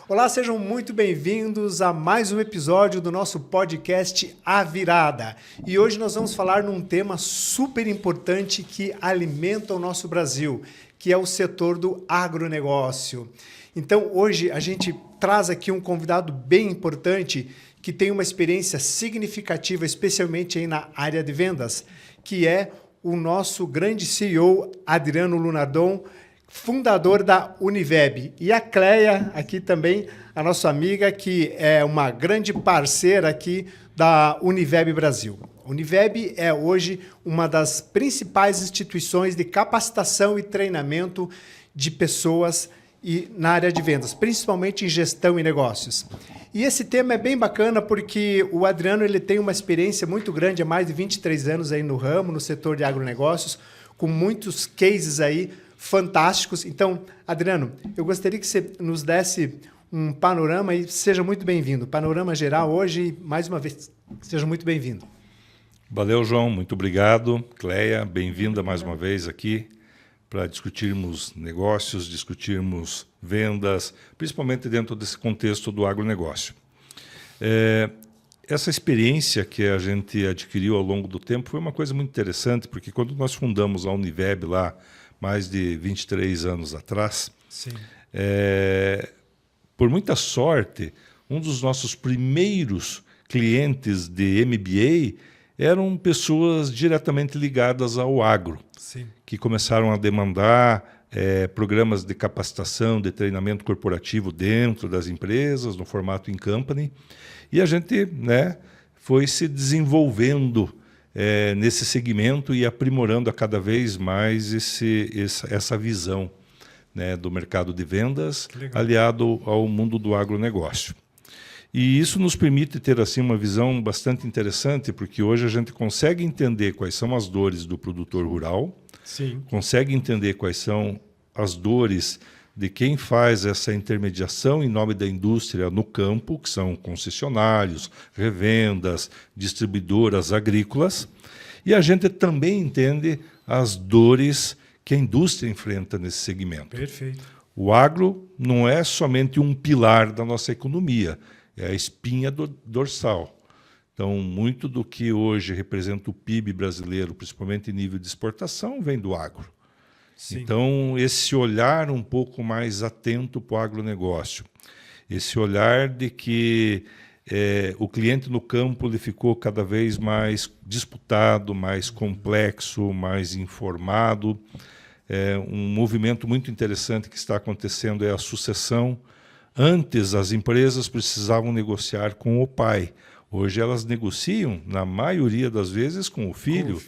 Olá, sejam muito bem-vindos a mais um episódio do nosso podcast A Virada. E hoje nós vamos falar num tema super importante que alimenta o nosso Brasil, que é o setor do agronegócio. Então, hoje a gente traz aqui um convidado bem importante que tem uma experiência significativa, especialmente aí na área de vendas, que é o nosso grande CEO, Adriano Lunardon, fundador da Univeb. E a Cleia, aqui também, a nossa amiga, que é uma grande parceira aqui da Univeb Brasil. A Univeb é hoje uma das principais instituições de capacitação e treinamento de pessoas na área de vendas, principalmente em gestão e negócios. E esse tema é bem bacana porque o Adriano ele tem uma experiência muito grande, há mais de 23 anos aí no ramo, no setor de agronegócios, com muitos cases aí fantásticos. Então, Adriano, eu gostaria que você nos desse um panorama e seja muito bem-vindo. Panorama geral hoje, mais uma vez, seja muito bem-vindo. Valeu, João. Muito obrigado. Cleia, bem-vinda mais uma vez aqui para discutirmos negócios, discutirmos vendas, principalmente dentro desse contexto do agronegócio. Essa experiência que a gente adquiriu ao longo do tempo foi uma coisa muito interessante, porque quando nós fundamos a Univeb lá, mais de 23 anos atrás, por muita sorte, um dos nossos primeiros clientes de MBA eram pessoas diretamente ligadas ao agro, que começaram a demandar programas de capacitação, de treinamento corporativo dentro das empresas, no formato in company, e a gente foi se desenvolvendo nesse segmento e aprimorando a cada vez mais essa visão do mercado de vendas aliado ao mundo do agronegócio. E isso nos permite ter assim uma visão bastante interessante, porque hoje a gente consegue entender quais são as dores do produtor rural, consegue entender quais são as dores de quem faz essa intermediação em nome da indústria no campo, que são concessionários, revendas, distribuidoras agrícolas, e a gente também entende as dores que a indústria enfrenta nesse segmento. Perfeito. O agro não é somente um pilar da nossa economia, é a espinha dorsal. Então, muito do que hoje representa o PIB brasileiro, principalmente em nível de exportação, vem do agro. Então, esse olhar um pouco mais atento para o agronegócio, esse olhar de que o cliente no campo ele ficou cada vez mais disputado, mais complexo, mais informado. Um movimento muito interessante que está acontecendo é a sucessão. Antes, as empresas precisavam negociar com o pai. Hoje, elas negociam, na maioria das vezes, com o filho,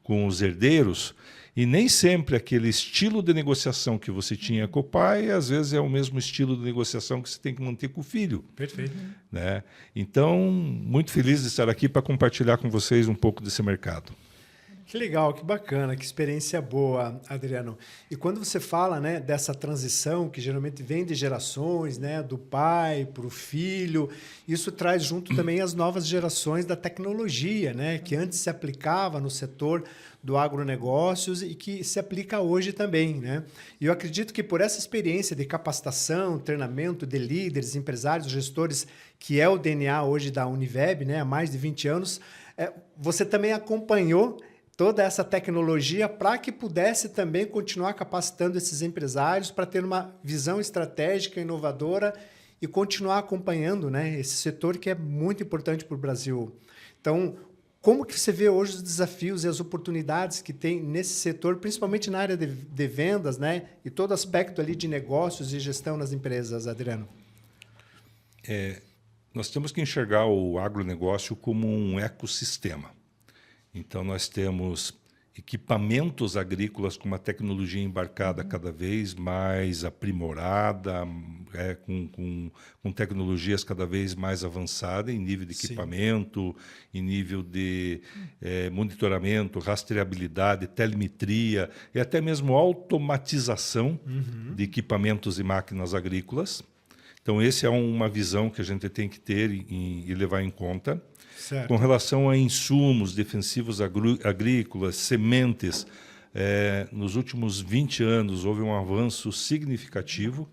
com os herdeiros. E nem sempre aquele estilo de negociação que você tinha com o pai, às vezes é o mesmo estilo de negociação que você tem que manter com o filho. Perfeito. Então, muito feliz de estar aqui para compartilhar com vocês um pouco desse mercado. Que legal, que bacana, que experiência boa, Adriano. E quando você fala dessa transição, que geralmente vem de gerações, do pai para o filho, isso traz junto também as novas gerações da tecnologia, que antes se aplicava no setor do agronegócios e que se aplica hoje também. E eu acredito que por essa experiência de capacitação, treinamento de líderes, empresários, gestores, que é o DNA hoje da Univeb, há mais de 20 anos, você também acompanhou toda essa tecnologia para que pudesse também continuar capacitando esses empresários para ter uma visão estratégica, inovadora e continuar acompanhando esse setor que é muito importante para o Brasil. Então, como que você vê hoje os desafios e as oportunidades que tem nesse setor, principalmente na área de vendas, e todo aspecto ali de negócios e gestão nas empresas, Adriano? Nós temos que enxergar o agronegócio como um ecossistema. Então, nós temos equipamentos agrícolas com uma tecnologia embarcada cada vez mais aprimorada, com tecnologias cada vez mais avançadas em nível de equipamento, em nível de monitoramento, rastreabilidade, telemetria e até mesmo automatização de equipamentos e máquinas agrícolas. Então, essa é uma visão que a gente tem que ter e levar em conta. Certo. Com relação a insumos defensivos agrícolas, sementes, nos últimos 20 anos houve um avanço significativo.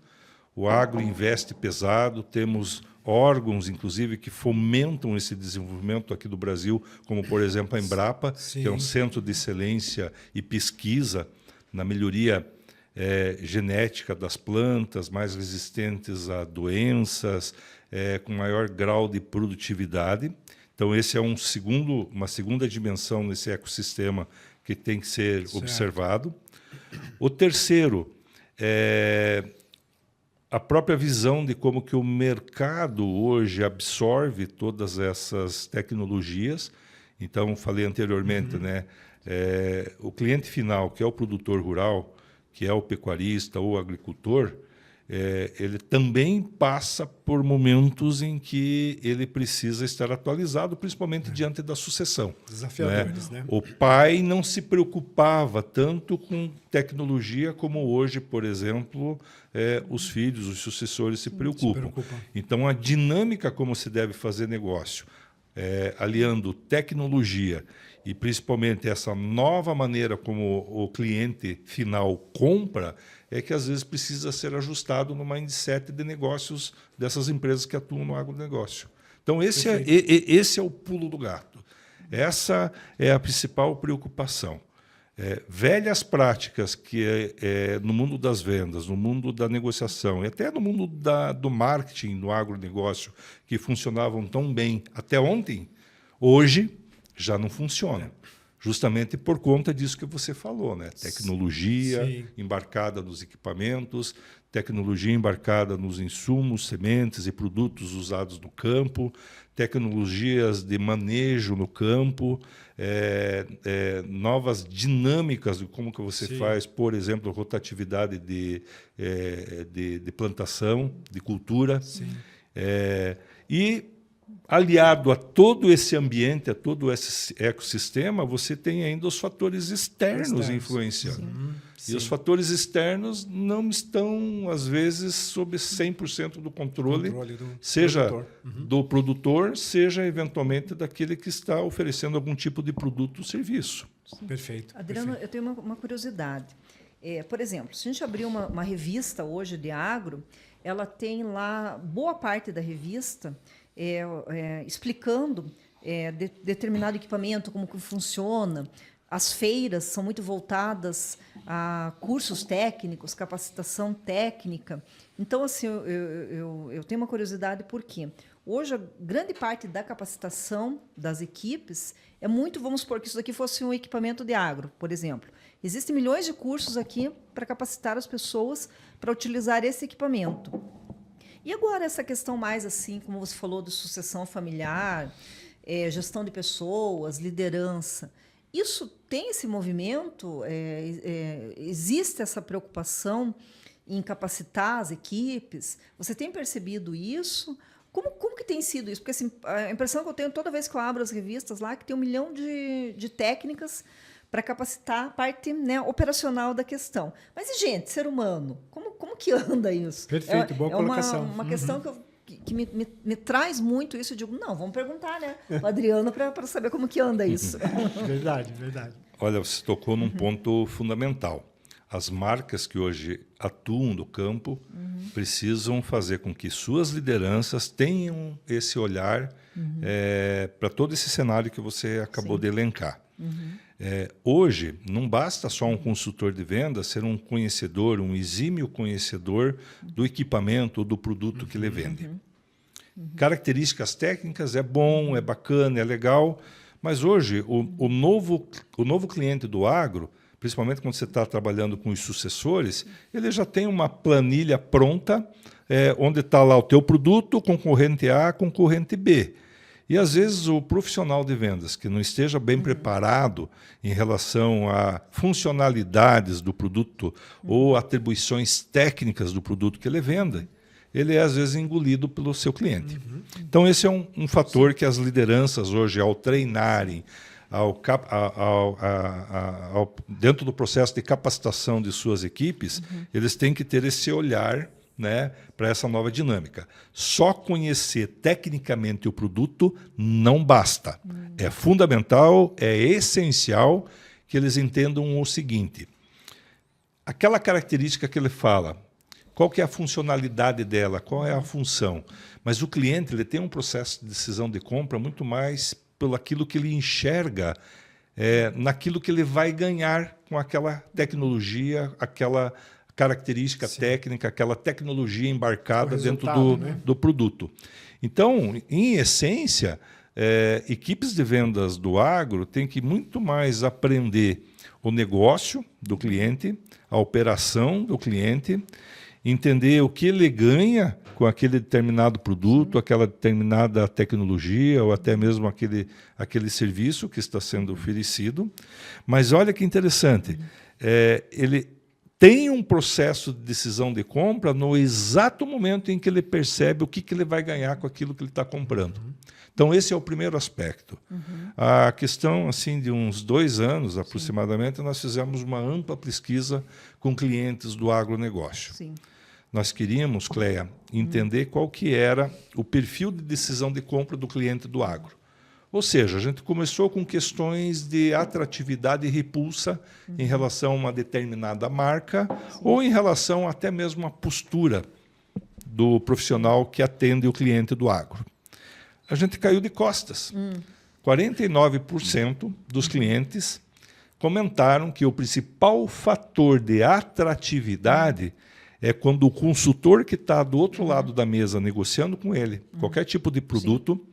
o agro investe pesado, temos órgãos, inclusive, que fomentam esse desenvolvimento aqui do Brasil, como, por exemplo, a Embrapa, que é um centro de excelência e pesquisa na melhoria genética das plantas, mais resistentes a doenças, com maior grau de produtividade. Então, esse é uma segunda dimensão nesse ecossistema que tem que ser observado. O terceiro é a própria visão de como que o mercado hoje absorve todas essas tecnologias. Então, falei anteriormente, né, o cliente final, que é o produtor rural, que é o pecuarista ou o agricultor, ele também passa por momentos em que ele precisa estar atualizado, principalmente diante da sucessão. Desafiadores, né? O pai não se preocupava tanto com tecnologia como hoje, por exemplo, os filhos, os sucessores se preocupam. Então, a dinâmica como se deve fazer negócio, aliando tecnologia e principalmente essa nova maneira como o cliente final compra, é que às vezes precisa ser ajustado no mindset de negócios dessas empresas que atuam no agronegócio. Então, esse é o pulo do gato. Essa é a principal preocupação. Velhas práticas que no mundo das vendas, no mundo da negociação e até no mundo do marketing, no agronegócio, que funcionavam tão bem até ontem, hoje já não funcionam. Justamente por conta disso que você falou, né? Tecnologia embarcada nos equipamentos, tecnologia embarcada nos insumos, sementes e produtos usados no campo, tecnologias de manejo no campo, novas dinâmicas de como que você faz, por exemplo, rotatividade de plantação, de cultura. E aliado a todo esse ambiente, a todo esse ecossistema, você tem ainda os fatores externos influenciando. E os fatores externos não estão, às vezes, sob 100% do controle seja do produtor, seja, eventualmente, daquele que está oferecendo algum tipo de produto ou serviço. Perfeito. Adriano, eu tenho uma curiosidade. Por exemplo, se a gente abrir uma revista hoje de agro, ela tem lá boa parte da revista explicando determinado equipamento, como que funciona. As feiras são muito voltadas a cursos técnicos, capacitação técnica. Então, assim, eu tenho uma curiosidade porque hoje a grande parte da capacitação das equipes é muito, vamos supor que isso daqui fosse um equipamento de agro, por exemplo. Existem milhões de cursos aqui para capacitar as pessoas para utilizar esse equipamento. E agora essa questão mais assim, como você falou, de sucessão familiar, gestão de pessoas, liderança. Isso tem esse movimento? Existe essa preocupação em capacitar as equipes? Você tem percebido isso? Como que tem sido isso? Porque assim, a impressão que eu tenho toda vez que eu abro as revistas lá é que tem 1 milhão de técnicas para capacitar a parte, né, operacional da questão. Mas e gente, ser humano? Como que anda isso? Perfeito, boa colocação. Uma questão que me traz muito isso. Eu digo, não, vamos perguntar, né, o Adriano para saber como que anda isso. Verdade. Olha, você tocou num ponto fundamental. As marcas que hoje atuam no campo precisam fazer com que suas lideranças tenham esse olhar para todo esse cenário que você acabou de elencar. Hoje, não basta só um consultor de vendas ser um conhecedor, um exímio conhecedor do equipamento ou do produto que ele vende. Características técnicas é bom, é bacana, é legal, mas hoje o novo cliente do agro, principalmente quando você está trabalhando com os sucessores, ele já tem uma planilha pronta, onde está lá o teu produto, concorrente A, concorrente B. E, às vezes, o profissional de vendas que não esteja bem preparado em relação a funcionalidades do produto ou atribuições técnicas do produto que ele vende, ele é, às vezes, engolido pelo seu cliente. Então, esse é um fator que as lideranças hoje, ao treinarem, dentro do processo de capacitação de suas equipes, eles têm que ter esse olhar, né, para essa nova dinâmica. Só conhecer tecnicamente o produto não basta. É fundamental, é essencial que eles entendam o seguinte. Aquela característica que ele fala, qual que é a funcionalidade dela, qual é a função. Mas o cliente ele tem um processo de decisão de compra muito mais pelo aquilo que ele enxerga, naquilo que ele vai ganhar com aquela tecnologia, aquela característica técnica, aquela tecnologia embarcada dentro do produto. Então, em essência, equipes de vendas do agro têm que muito mais aprender o negócio do cliente, a operação do cliente, entender o que ele ganha com aquele determinado produto, aquela determinada tecnologia ou até mesmo aquele serviço que está sendo oferecido. Mas olha que interessante, ele tem um processo de decisão de compra no exato momento em que ele percebe o que ele vai ganhar com aquilo que ele está comprando. Então, esse é o primeiro aspecto. A questão assim, de uns 2 anos, aproximadamente, nós fizemos uma ampla pesquisa com clientes do agronegócio. Sim. Nós queríamos, Cleia, entender qual que era o perfil de decisão de compra do cliente do agro. Ou seja, a gente começou com questões de atratividade e repulsa em relação a uma determinada marca ou em relação até mesmo à postura do profissional que atende o cliente do agro. A gente caiu de costas. 49% dos clientes comentaram que o principal fator de atratividade é quando o consultor que está do outro lado da mesa negociando com ele qualquer tipo de produto,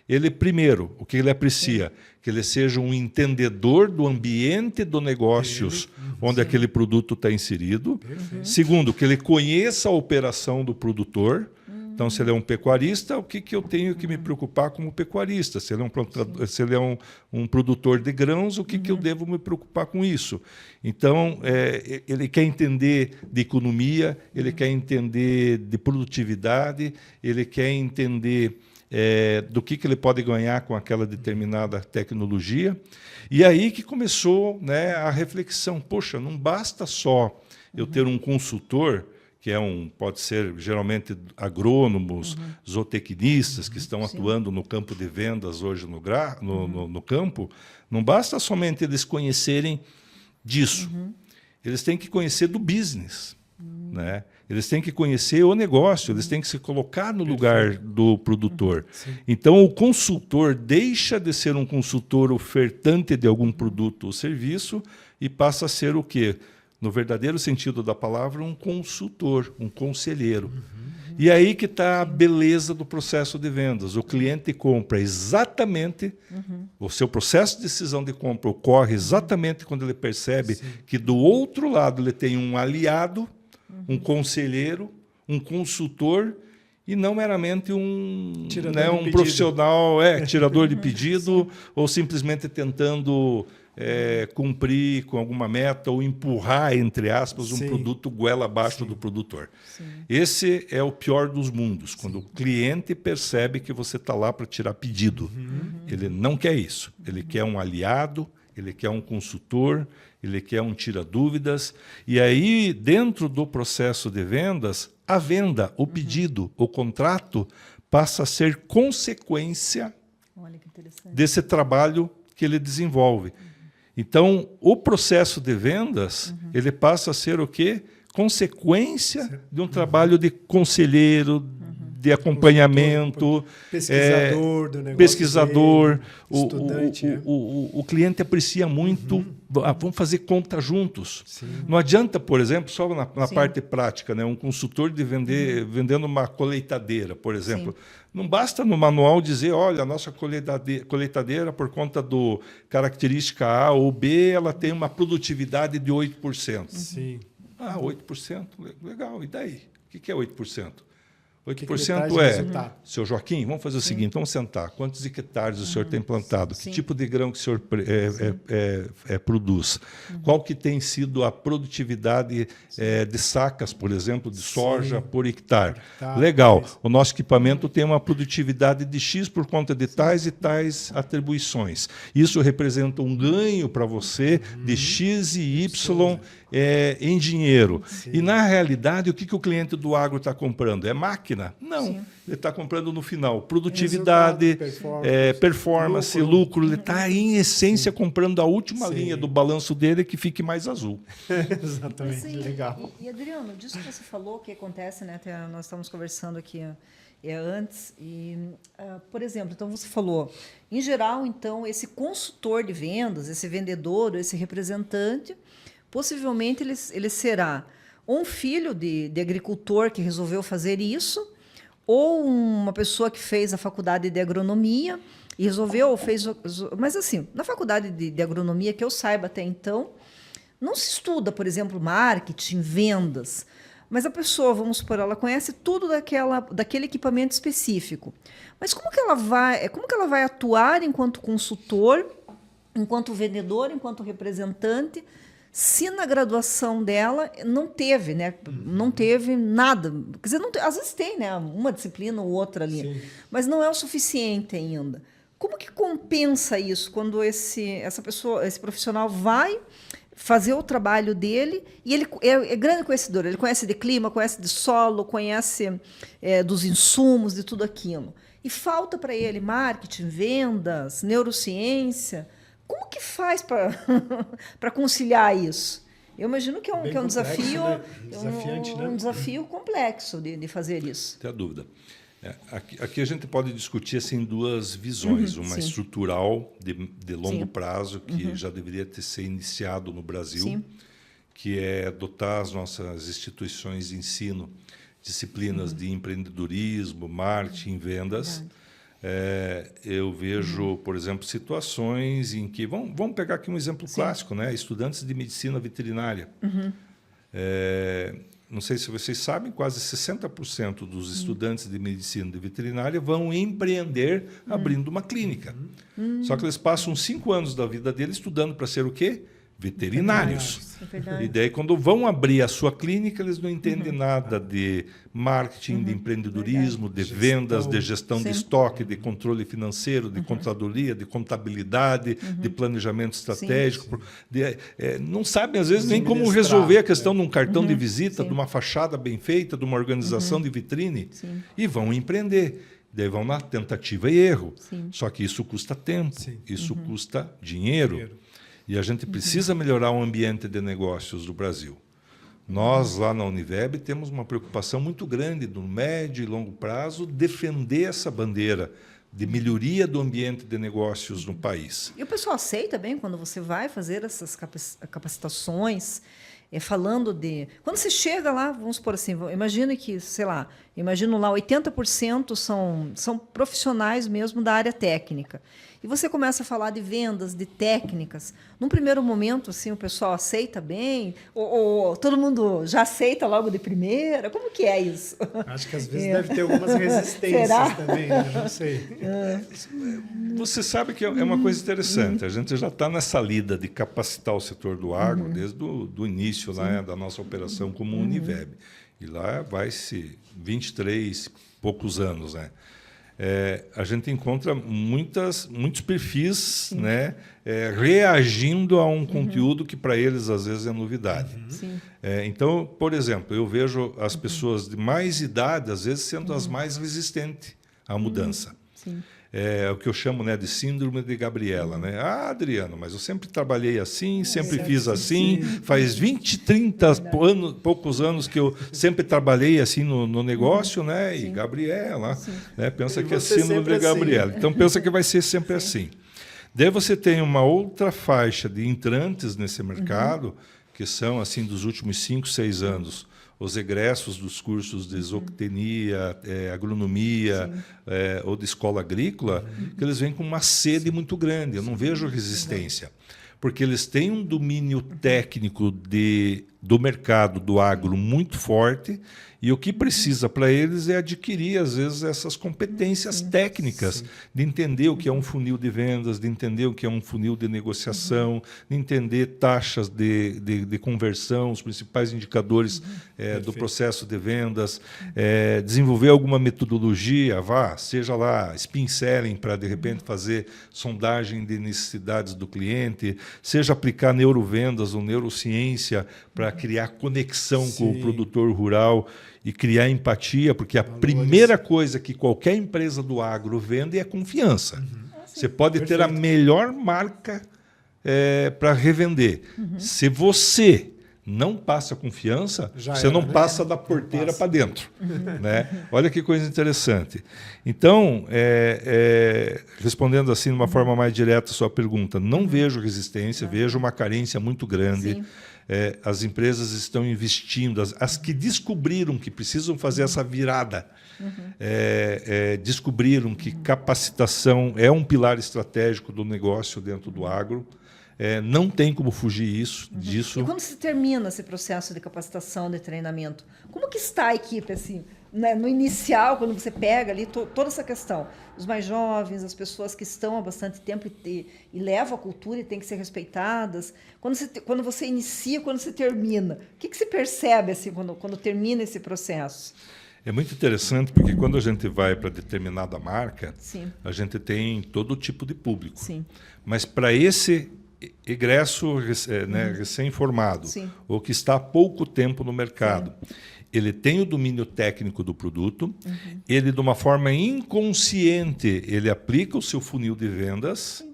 ele primeiro, o que ele aprecia, que ele seja um entendedor do ambiente do negócios onde aquele produto está inserido. Segundo, que ele conheça a operação do produtor. Então, se ele é um pecuarista, o que eu tenho que me preocupar como pecuarista? Se ele é um plantador, se ele é um produtor de grãos, o que eu devo me preocupar com isso? Então, ele quer entender de economia, ele quer entender de produtividade, ele quer entender do que ele pode ganhar com aquela determinada tecnologia. E aí que começou, né, a reflexão. Poxa, não basta só eu ter um consultor, que pode ser geralmente agrônomos, zootecnistas que estão atuando no campo de vendas hoje no campo, não basta somente eles conhecerem disso. Eles têm que conhecer do business, né? Eles têm que conhecer o negócio, eles têm que se colocar no lugar do produtor. Então, o consultor deixa de ser um consultor ofertante de algum produto ou serviço e passa a ser o quê? No verdadeiro sentido da palavra, um consultor, um conselheiro. E aí que está a beleza do processo de vendas. O cliente compra exatamente, o seu processo de decisão de compra ocorre exatamente quando ele percebe que do outro lado ele tem um aliado, um conselheiro, um consultor, e não meramente um profissional, tirador de pedido, ou simplesmente tentando cumprir com alguma meta ou empurrar, entre aspas, um produto goela abaixo do produtor. Esse é o pior dos mundos, quando o cliente percebe que você está lá para tirar pedido. Ele não quer isso. Ele quer um aliado, ele quer um consultor, ele quer um tira-dúvidas. E aí, dentro do processo de vendas, a venda, o pedido, o contrato, passa a ser consequência desse trabalho que ele desenvolve. Então, o processo de vendas, ele passa a ser o quê? Consequência de um trabalho de conselheiro, de acompanhamento, pesquisador do negócio, pesquisador. Estudante. O cliente aprecia muito. Vamos fazer conta juntos. Não adianta, por exemplo, só na parte prática, né? Um consultor de vendendo uma colheitadeira, por exemplo. Não basta no manual dizer, olha, a nossa colheitadeira, por conta do característica A ou B, ela tem uma produtividade de 8%. 8%, legal. E daí? O que é 8%? 8% é, seu Joaquim, vamos fazer o seguinte, vamos sentar. Quantos hectares o senhor tem plantado? Que tipo de grão que o senhor produz? Qual que tem sido a produtividade de sacas, por exemplo, de soja por hectare? Legal. O nosso equipamento tem uma produtividade de X por conta de tais e tais atribuições. Isso representa um ganho para você de X e Y em dinheiro. E, na realidade, o que o cliente do agro está comprando? É máquina. máquina? Não. Sim. Ele está comprando no final produtividade, Resultado, performance, lucro. Ele está, em essência, comprando a última Sim. linha do balanço dele que fique mais azul. Exatamente, Mas, legal. E, Adriano, disso que você falou, que acontece, né? Até nós estávamos conversando aqui antes. E, por exemplo, então você falou, em geral, então, esse consultor de vendas, esse vendedor, esse representante, possivelmente ele será um filho de agricultor que resolveu fazer isso, ou uma pessoa que fez a faculdade de agronomia e resolveu, mas assim, na faculdade de agronomia, que eu saiba até então, não se estuda, por exemplo, marketing, vendas, mas a pessoa, vamos supor, ela conhece tudo daquele equipamento específico. Mas como que ela vai atuar enquanto consultor, enquanto vendedor, enquanto representante, se na graduação dela não teve, né? Não teve nada. Quer dizer, às vezes tem, né? Uma disciplina ou outra ali, Sim. mas não é o suficiente ainda. Como que compensa isso quando esse profissional vai fazer o trabalho dele e ele é grande conhecedor, ele conhece de clima, conhece de solo, conhece dos insumos, de tudo aquilo. E falta para ele marketing, vendas, neurociência. Como que faz para conciliar isso? Eu imagino que é um Complexo, desafio, né? Desafiante, né? um desafio complexo de fazer isso. Não tem a dúvida. Aqui a gente pode discutir assim, duas visões. Uma sim. estrutural, de longo Sim. prazo, que já deveria ter sido iniciado no Brasil, Sim. que é dotar as nossas instituições de ensino, disciplinas de empreendedorismo, marketing, vendas. Eu vejo, por exemplo, situações em que... Vamos pegar aqui um exemplo clássico, né? Estudantes de medicina veterinária. Não sei se vocês sabem, quase 60% dos estudantes de medicina de veterinária vão empreender abrindo uma clínica. Só que eles passam 5 anos da vida deles estudando para ser o quê? Veterinários. É verdade. E daí, quando vão abrir a sua clínica, eles não entendem nada de marketing, de empreendedorismo, de vendas, de gestão de estoque, de controle financeiro, de contadoria, de contabilidade, de planejamento estratégico. Não sabem, às vezes, nem como resolver a questão de um cartão de visita, de uma fachada bem feita, de uma organização de vitrine. E vão empreender. Daí vão na tentativa e erro. Só que isso custa tempo, isso custa dinheiro. E a gente precisa melhorar o ambiente de negócios do Brasil. Nós, lá na Univeb, temos uma preocupação muito grande, no médio e longo prazo, defender essa bandeira de melhoria do ambiente de negócios no país. E o pessoal aceita bem quando você vai fazer essas capacitações, falando de... Quando você chega lá, vamos supor assim, imagine que, sei lá, imagino lá 80% são profissionais mesmo da área técnica. E você começa a falar de vendas, de técnicas. Num primeiro momento, assim, o pessoal aceita bem? Ou todo mundo já aceita logo de primeira? Como que é isso? Acho que às vezes deve ter algumas resistências também, né? Não sei. Você sabe que é uma coisa interessante. A gente já está nessa lida de capacitar o setor do agro desde o início lá, da nossa operação como Univeb. E lá vai-se 23 poucos anos, né? A gente encontra muitos perfis, né, reagindo a um conteúdo que para eles às vezes é novidade. Então, por exemplo, eu vejo as pessoas de mais idade às vezes sendo as mais resistentes à mudança. É o que eu chamo, né, de síndrome de Gabriela, né? Ah, Adriano, mas eu sempre trabalhei assim, sempre fiz assim, faz 20, 30 poucos anos que eu sempre trabalhei assim no negócio, né? E Gabriela, né, pensa que é síndrome de Gabriela. Então pensa que vai ser sempre assim. Daí você tem uma outra faixa de entrantes nesse mercado, que são assim dos últimos 5, 6 anos, os egressos dos cursos de zootecnia, agronomia ou de escola agrícola, que eles vêm com uma sede muito grande. Eu não vejo resistência, porque eles têm um domínio técnico do mercado do agro muito forte, e o que precisa para eles é adquirir, às vezes, essas competências técnicas de entender o que é um funil de vendas, de entender o que é um funil de negociação, de entender taxas de conversão, os principais indicadores do processo de vendas, desenvolver alguma metodologia, seja lá spin selling para, de repente, fazer sondagem de necessidades do cliente, seja aplicar neurovendas ou neurociência para criar conexão com o produtor rural. e criar empatia, porque a primeira coisa que qualquer empresa do agro vende é confiança. Você pode ter a melhor marca para revender. Se você não passa confiança, você não passa da porteira para dentro. Né? Olha que coisa interessante. Então, respondendo assim de uma forma mais direta a sua pergunta, não vejo resistência, vejo uma carência muito grande. As empresas estão investindo, as que descobriram que precisam fazer essa virada, descobriram que capacitação é um pilar estratégico do negócio dentro do agro. Não tem como fugir disso. E quando se termina esse processo de capacitação, de treinamento, como que está a equipe assim, né? No inicial, quando você pega ali toda essa questão, os mais jovens, as pessoas que estão há bastante tempo e levam a cultura e têm que ser respeitadas. Quando você inicia, quando você termina, o que se percebe assim, quando termina esse processo? É muito interessante porque quando a gente vai para determinada marca, a gente tem todo tipo de público. Mas para esse egresso recém-formado, ou que está há pouco tempo no mercado, ele tem o domínio técnico do produto, ele, de uma forma inconsciente, ele aplica o seu funil de vendas,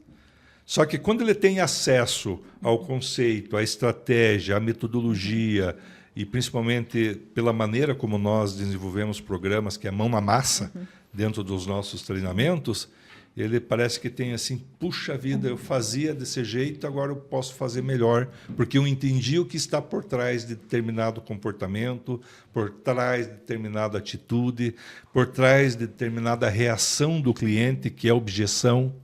só que quando ele tem acesso ao conceito, à estratégia, à metodologia, e principalmente pela maneira como nós desenvolvemos programas, que é mão na massa, dentro dos nossos treinamentos, ele parece que tem assim, puxa vida, eu fazia desse jeito, agora eu posso fazer melhor, porque eu entendi o que está por trás de determinado comportamento, por trás de determinada atitude, por trás de determinada reação do cliente, que é a objeção.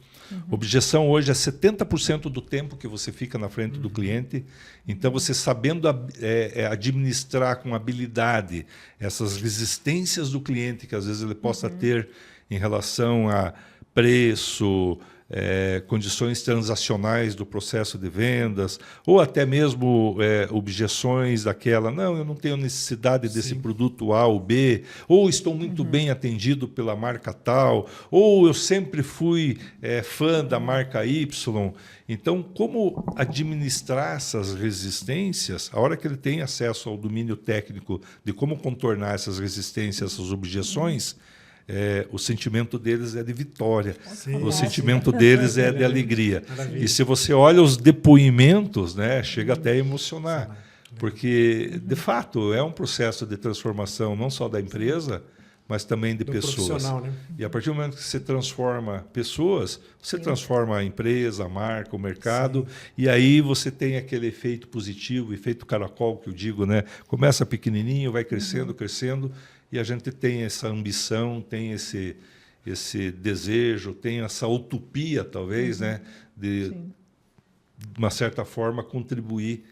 Objeção hoje é 70% do tempo que você fica na frente do cliente. Então, você sabendo administrar com habilidade essas resistências do cliente que às vezes ele possa ter em relação a preço, condições transacionais do processo de vendas, ou até mesmo objeções daquela, não, eu não tenho necessidade desse produto A ou B, ou estou muito bem atendido pela marca tal, ou eu sempre fui fã da marca Y. Então, como administrar essas resistências, a hora que ele tem acesso ao domínio técnico de como contornar essas resistências, essas objeções, o sentimento deles é de vitória, o sentimento deles é de alegria. Maravilha. E se você olha os depoimentos, né, chega até a emocionar, porque, de fato, é um processo de transformação não só da empresa, mas também de pessoas. Né? E a partir do momento que você transforma pessoas, você transforma a empresa, a marca, o mercado, e aí você tem aquele efeito positivo, efeito caracol, que eu digo, né? Começa pequenininho, vai crescendo, crescendo, e a gente tem essa ambição, tem esse desejo, tem essa utopia, talvez, né, de uma certa forma, contribuir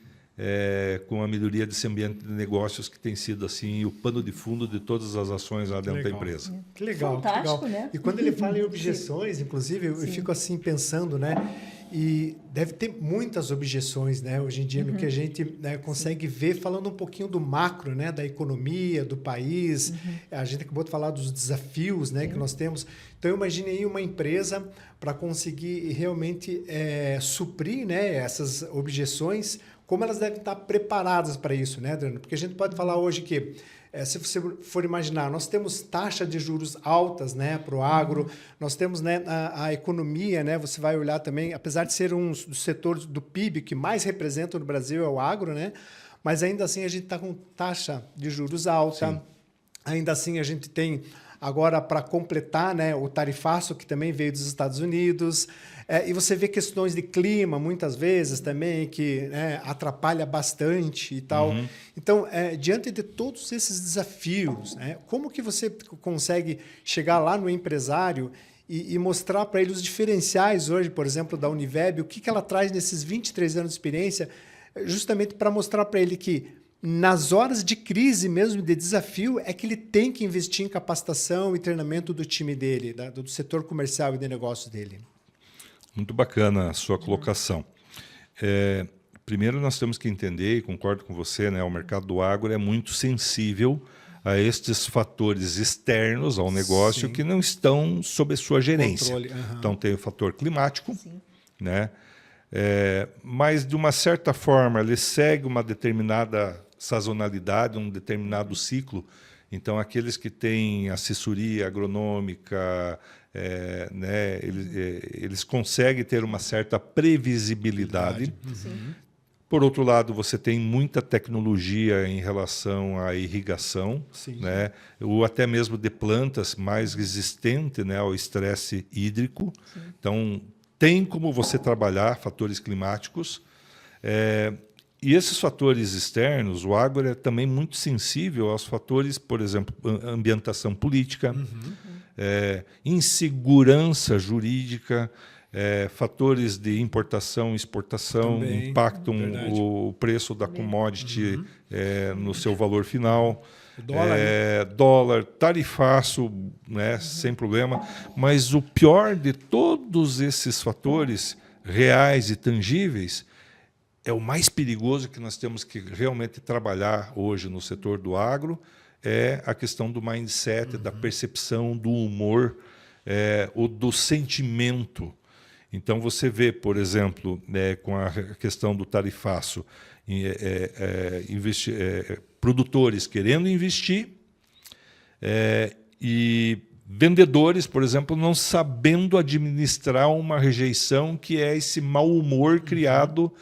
com a melhoria desse ambiente de negócios que tem sido assim o pano de fundo de todas as ações lá dentro da empresa. Que legal, fantástico, que legal. Né? E quando ele fala em objeções, inclusive, eu fico assim pensando, né? E deve ter muitas objeções, né? Hoje em dia, no que a gente consegue ver, falando um pouquinho do macro, né? Da economia, do país. A gente acabou de falar dos desafios, né? Que nós temos. Então, imagine aí uma empresa para conseguir realmente suprir, né? Essas objeções, como elas devem estar preparadas para isso, né, Adriano? Porque a gente pode falar hoje que, se você for imaginar, nós temos taxa de juros altas, né, para o agro, nós temos, né, a economia, né, você vai olhar também, apesar de ser um dos setores do PIB que mais representa no Brasil é o agro, né, mas ainda assim a gente está com taxa de juros alta, ainda assim a gente tem agora para completar, né, o tarifaço que também veio dos Estados Unidos, e você vê questões de clima muitas vezes também que atrapalha bastante e tal. Então, diante de todos esses desafios, né, como que você consegue chegar lá no empresário e mostrar para ele os diferenciais hoje, por exemplo, da Univeb, o que ela traz nesses 23 anos de experiência, justamente para mostrar para ele que nas horas de crise mesmo, de desafio, é que ele tem que investir em capacitação e treinamento do time dele, do setor comercial e de negócio dele. Muito bacana a sua colocação. Primeiro, nós temos que entender, e concordo com você, né, o mercado do agro é muito sensível a estes fatores externos ao negócio que não estão sob a sua gerência. Então, tem o fator climático, né? Mas, de uma certa forma, ele segue uma determinada sazonalidade, um determinado ciclo Então, aqueles que têm assessoria agronômica, né, eles conseguem ter uma certa previsibilidade. Por outro lado, você tem muita tecnologia em relação à irrigação, né, ou até mesmo de plantas mais resistentes, né, ao estresse hídrico. Então, tem como você trabalhar fatores climáticos. E esses fatores externos, o agro é também muito sensível aos fatores, por exemplo, ambientação política, insegurança jurídica, fatores de importação e exportação também impactam o preço da commodity no seu valor final. Dólar, tarifaço, né, sem problema. Mas o pior de todos esses fatores reais e tangíveis é o mais perigoso que nós temos que realmente trabalhar hoje no setor do agro, é a questão do mindset, da percepção, do humor, ou do sentimento. Então, você vê, por exemplo, com a questão do tarifaço, produtores querendo investir e vendedores, por exemplo, não sabendo administrar uma rejeição que é esse mau humor criado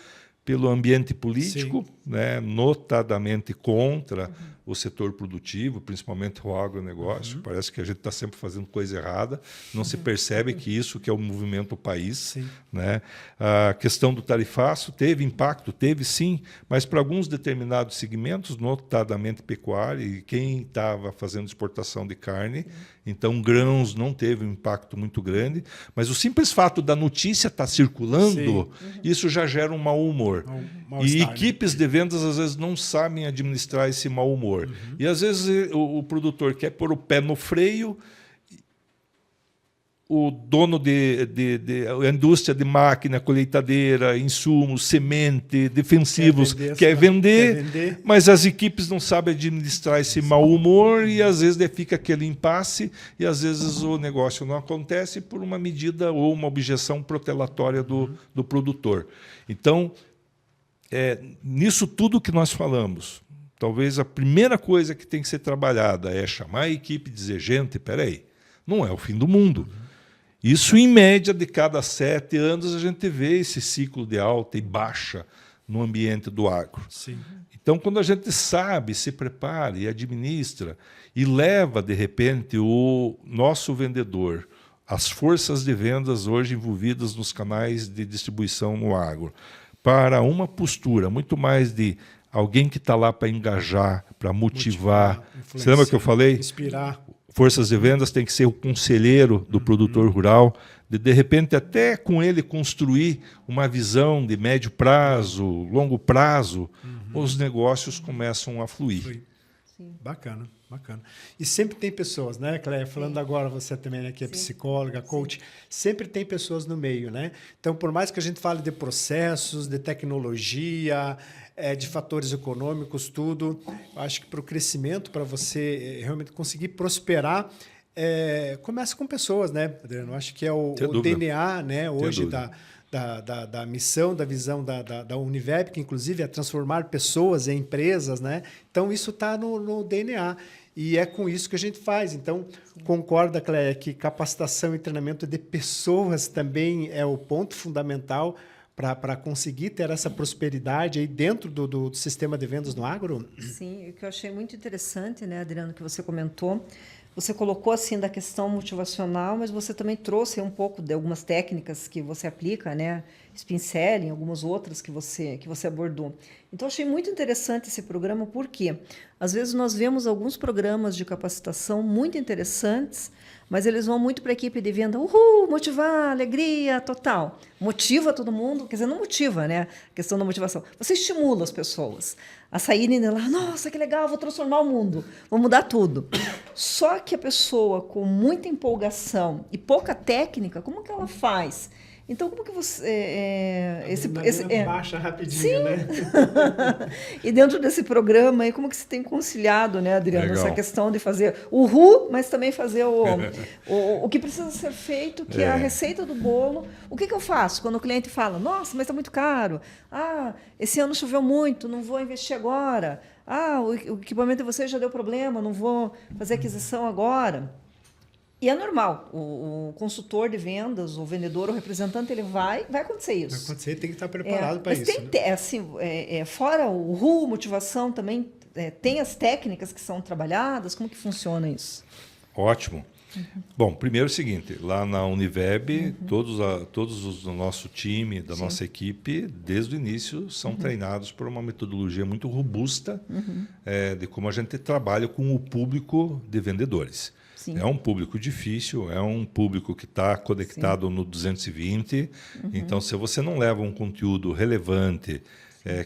pelo ambiente político, né, notadamente contra o setor produtivo, principalmente o agronegócio. Parece que a gente está sempre fazendo coisa errada, não se percebe que isso que é o movimento país. Né? A questão do tarifaço teve impacto, teve sim, mas para alguns determinados segmentos, notadamente pecuária, e quem estava fazendo exportação de carne, então grãos não teve um impacto muito grande, mas o simples fato da notícia estar circulando, isso já gera um mau humor. E equipes de vendas às vezes não sabem administrar esse mau humor. E às vezes o produtor quer pôr o pé no freio, o dono a indústria de máquina, colheitadeira, insumos, semente, defensivos, quer vender, mas as equipes não sabem administrar esse mau humor e às vezes fica aquele impasse e às vezes o negócio não acontece por uma medida ou uma objeção protelatória do produtor. Então, nisso tudo que nós falamos, talvez a primeira coisa que tem que ser trabalhada é chamar a equipe e dizer, gente, peraí, não é o fim do mundo. Isso, em média, de cada 7 anos, a gente vê esse ciclo de alta e baixa no ambiente do agro. Então, quando a gente sabe, se prepara e administra e leva, de repente, o nosso vendedor, as forças de vendas hoje envolvidas nos canais de distribuição no agro, para uma postura muito mais de alguém que está lá para engajar, para motivar. Você lembra que eu falei? Inspirar. Forças de vendas tem que ser o conselheiro do produtor rural, de repente até com ele construir uma visão de médio prazo, longo prazo, os negócios começam a fluir. Bacana, bacana. E sempre tem pessoas, né, Cléia? Falando agora, você também, né, que é psicóloga, coach, sempre tem pessoas no meio, né? Então, por mais que a gente fale de processos, de tecnologia, de fatores econômicos, tudo, eu acho que para o crescimento, para você realmente conseguir prosperar, começa com pessoas, né, Adriano? Eu acho que é o DNA, né, hoje da missão, da visão da Univeb, que inclusive é transformar pessoas em empresas, né? Então, isso está no DNA. E é com isso que a gente faz. Então, concorda, Cléia, que capacitação e treinamento de pessoas também é o ponto fundamental para conseguir ter essa prosperidade aí dentro do sistema de vendas no agro? Sim, o que eu achei muito interessante, né, Adriano, que você comentou, você colocou assim da questão motivacional, mas você também trouxe um pouco de algumas técnicas que você aplica, né, spin selling, algumas outras que você abordou. Então, achei muito interessante esse programa, porque às vezes nós vemos alguns programas de capacitação muito interessantes, mas eles vão muito para a equipe de venda, motivar, alegria, total. Motiva todo mundo, quer dizer, não motiva, né? A questão da motivação. Você estimula as pessoas a saírem de lá, nossa, que legal, vou transformar o mundo, vou mudar tudo. Só que a pessoa com muita empolgação e pouca técnica, como que ela faz? Então, como que você... baixa rapidinho, sim, né? E dentro desse programa, aí, como que você tem conciliado, né, Adriano, Legal. essa questão de fazer mas também fazer o que precisa ser feito, que é a receita do bolo. O que eu faço quando o cliente fala, nossa, mas está muito caro. Esse ano choveu muito, não vou investir agora. o equipamento de vocês já deu problema, não vou fazer aquisição agora. E é normal, o consultor de vendas, o vendedor, o representante, ele vai acontecer isso. Vai acontecer, tem que estar preparado para isso. Fora o RU, motivação também, tem as técnicas que são trabalhadas, como que funciona isso? Ótimo. Bom, primeiro é o seguinte, lá na Univeb, todos os do nosso time, da nossa equipe, desde o início, são treinados por uma metodologia muito robusta de como a gente trabalha com o público de vendedores. Sim. É um público difícil, é um público que está conectado no 220, então se você não leva um conteúdo relevante,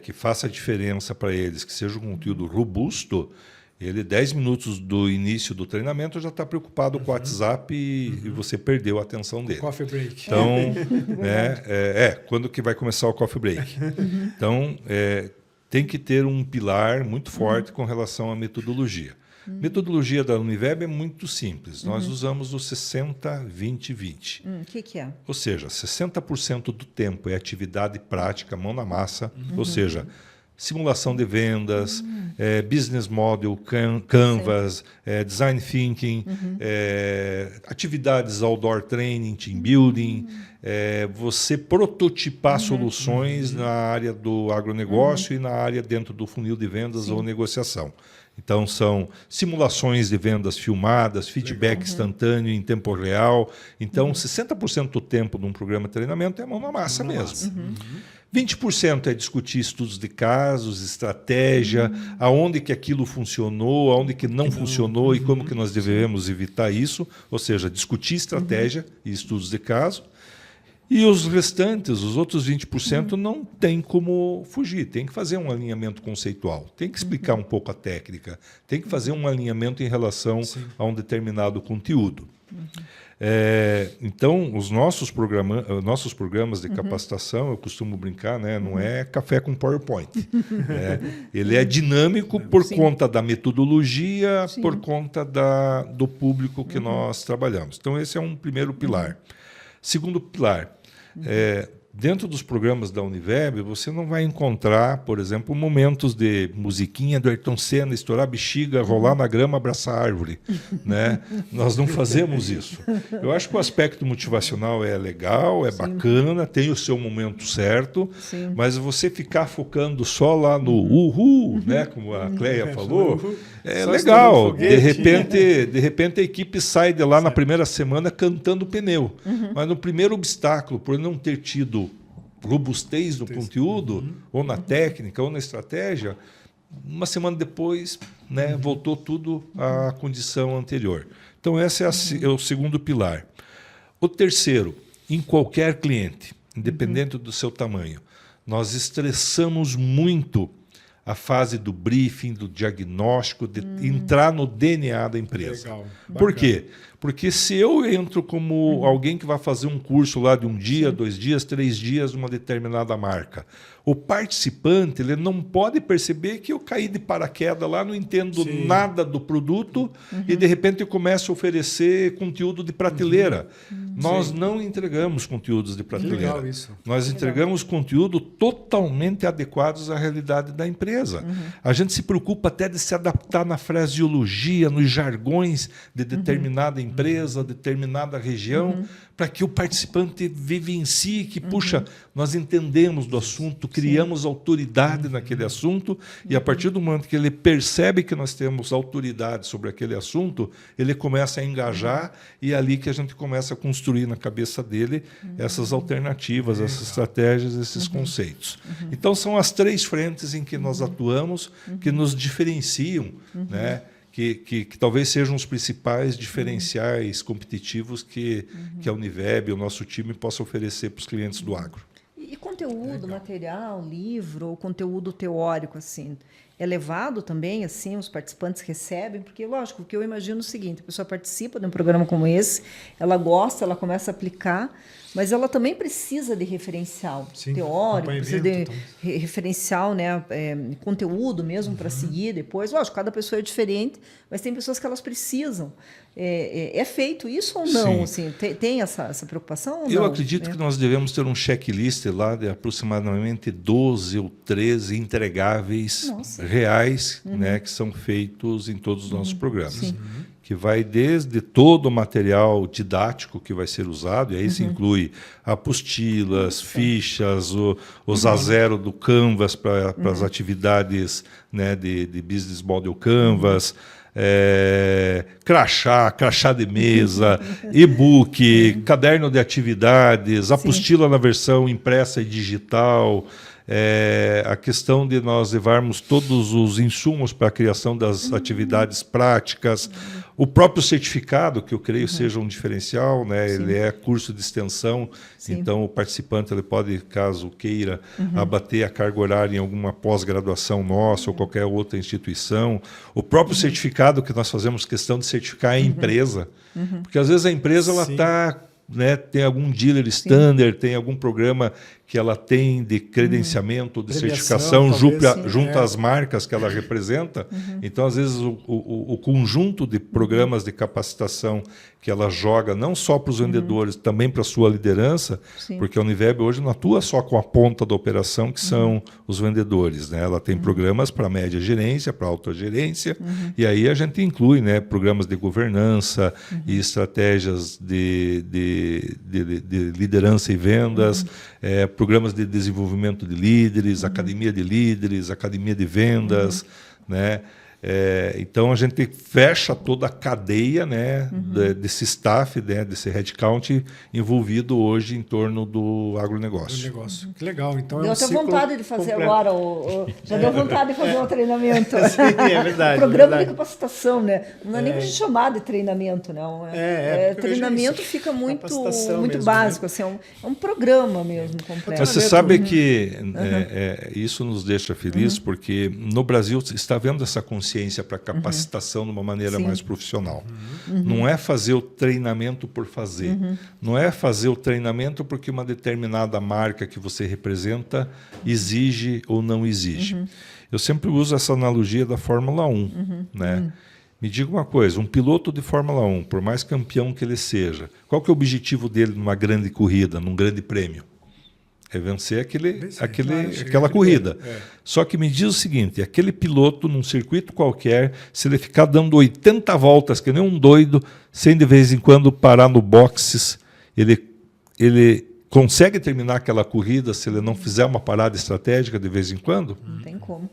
que faça a diferença para eles, que seja um conteúdo robusto, ele 10 minutos do início do treinamento já está preocupado com o WhatsApp e você perdeu a atenção dele. Coffee break. Então, quando que vai começar o coffee break? Então, tem que ter um pilar muito forte com relação à metodologia. Metodologia da Univeb é muito simples. Nós usamos o 60-20-20. O que é? Ou seja, 60% do tempo é atividade prática, mão na massa, ou seja, simulação de vendas, business model, canvas, design thinking, atividades outdoor training, team building, você prototipar soluções na área do agronegócio e na área dentro do funil de vendas ou negociação. Então, são simulações de vendas filmadas, feedback instantâneo em tempo real. Então, 60% do tempo de um programa de treinamento é mão na massa mesmo. 20% é discutir estudos de casos, estratégia, aonde que aquilo funcionou, aonde que não funcionou e como que nós devemos evitar isso. Ou seja, discutir estratégia e estudos de caso. E os restantes, os outros 20%, não tem como fugir. Tem que fazer um alinhamento conceitual, tem que explicar um pouco a técnica, tem que fazer um alinhamento em relação a um determinado conteúdo. Então, os nossos programas de capacitação, eu costumo brincar, né, não é café com PowerPoint. Ele é dinâmico por conta da metodologia, por conta do público que nós trabalhamos. Então, esse é um primeiro pilar. Segundo pilar, dentro dos programas da Univeb, você não vai encontrar, por exemplo, momentos de musiquinha do Ayrton Senna, estourar a bexiga, rolar na grama, abraçar a árvore. Né? Nós não fazemos isso. Eu acho que o aspecto motivacional é legal, é bacana, tem o seu momento certo, mas você ficar focando só lá no uhul, né, como a Cleia falou, é legal. De repente a equipe sai de lá na primeira semana cantando pneu. Mas no primeiro obstáculo, por não ter tido robustez no conteúdo, ou na técnica, ou na estratégia, uma semana depois, né, voltou tudo à condição anterior. Então, esse é o segundo pilar. O terceiro, em qualquer cliente, independente do seu tamanho, nós estressamos muito a fase do briefing, do diagnóstico, de entrar no DNA da empresa. Legal. Por quê? Porque se eu entro como alguém que vai fazer um curso lá de 1 dia, 2 dias, 3 dias, numa determinada marca, o participante ele não pode perceber que eu caí de paraquedas lá, não entendo nada do produto e de repente eu começo a oferecer conteúdo de prateleira. Nós não entregamos conteúdos de prateleira. Legal isso. Nós entregamos conteúdo totalmente adequados à realidade da empresa. A gente se preocupa até de se adaptar na fraseologia, nos jargões de determinada empresa, determinada região, para que o participante vivencie que, puxa, nós entendemos do assunto, criamos autoridade naquele assunto, e a partir do momento que ele percebe que nós temos autoridade sobre aquele assunto, ele começa a engajar, e é ali que a gente começa a construir na cabeça dele essas alternativas, essas estratégias, esses conceitos. Então, são as 3 frentes em que nós atuamos, que nos diferenciam, né? Que talvez sejam os principais diferenciais competitivos que a Univeb, o nosso time, possa oferecer para os clientes do agro. E conteúdo, material, livro, ou conteúdo teórico, assim, é levado também, assim, os participantes recebem? Porque, lógico, que eu imagino o seguinte, a pessoa participa de um programa como esse, ela gosta, ela começa a aplicar, mas ela também precisa de referencial teórico, precisa de referencial, né, conteúdo mesmo para seguir depois. Lógico, cada pessoa é diferente, mas tem pessoas que elas precisam. É feito isso ou não? Assim, tem essa preocupação? Ou eu não? acredito que nós devemos ter um checklist lá de aproximadamente 12 ou 13 entregáveis reais, né, que são feitos em todos os nossos programas. Que vai desde todo o material didático que vai ser usado, e aí se inclui apostilas, fichas, os A0 do Canvas para as atividades, né, de Business Model Canvas, crachá de mesa, e-book, caderno de atividades, apostila na versão impressa e digital, a questão de nós levarmos todos os insumos para a criação das atividades práticas, o próprio certificado, que eu creio seja um diferencial, né? Ele é curso de extensão, então o participante ele pode, caso queira, abater a carga horária em alguma pós-graduação nossa ou qualquer outra instituição. O próprio certificado, que nós fazemos questão de certificar a empresa, porque às vezes a empresa ela está... né, tem algum dealer standard, tem algum programa que ela tem de credenciamento, de certificação junto às marcas que ela representa. Então, às vezes, o conjunto de programas de capacitação que ela joga, não só para os vendedores, também para a sua liderança, porque a Univeb hoje não atua só com a ponta da operação, que são os vendedores. Né? Ela tem programas para média gerência, para alta gerência, e aí a gente inclui, né, programas de governança e estratégias de liderança e vendas, programas de desenvolvimento de líderes, academia de líderes, academia de vendas, né? Então a gente fecha toda a cadeia, né, desse staff, né, desse headcount envolvido hoje em torno do agronegócio. Que legal. Então deu até vontade de fazer agora, já deu vontade de fazer um treinamento. Sim, é verdade. Programa de capacitação, né? Não é nem para chamar de treinamento, não. Treinamento fica muito mesmo, básico, né? Assim, é um programa mesmo completo. Mas você sabe que isso nos deixa felizes, porque no Brasil está havendo essa consciência para capacitação de uma maneira mais profissional. Não é fazer o treinamento por fazer. Não é fazer o treinamento porque uma determinada marca que você representa exige ou não exige. Eu sempre uso essa analogia da Fórmula 1. Né? Me diga uma coisa, um piloto de Fórmula 1, por mais campeão que ele seja, qual que é o objetivo dele numa grande corrida, num grande prêmio? É vencer aquela corrida. Só que me diz o seguinte, aquele piloto num circuito qualquer, se ele ficar dando 80 voltas, que nem um doido, sem de vez em quando parar no boxes, ele consegue terminar aquela corrida se ele não fizer uma parada estratégica de vez em quando? Não tem como.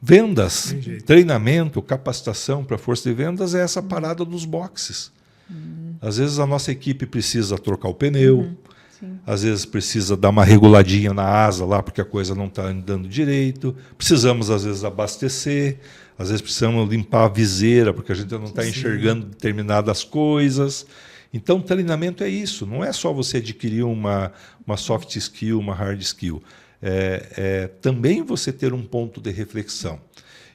Vendas, treinamento, capacitação para a força de vendas é essa parada nos boxes. Às vezes a nossa equipe precisa trocar o pneu, às vezes precisa dar uma reguladinha na asa lá porque a coisa não está andando direito. Precisamos, às vezes, abastecer. Às vezes precisamos limpar a viseira porque a gente não está enxergando determinadas coisas. Então, treinamento é isso. Não é só você adquirir uma soft skill, uma hard skill. Também você ter um ponto de reflexão.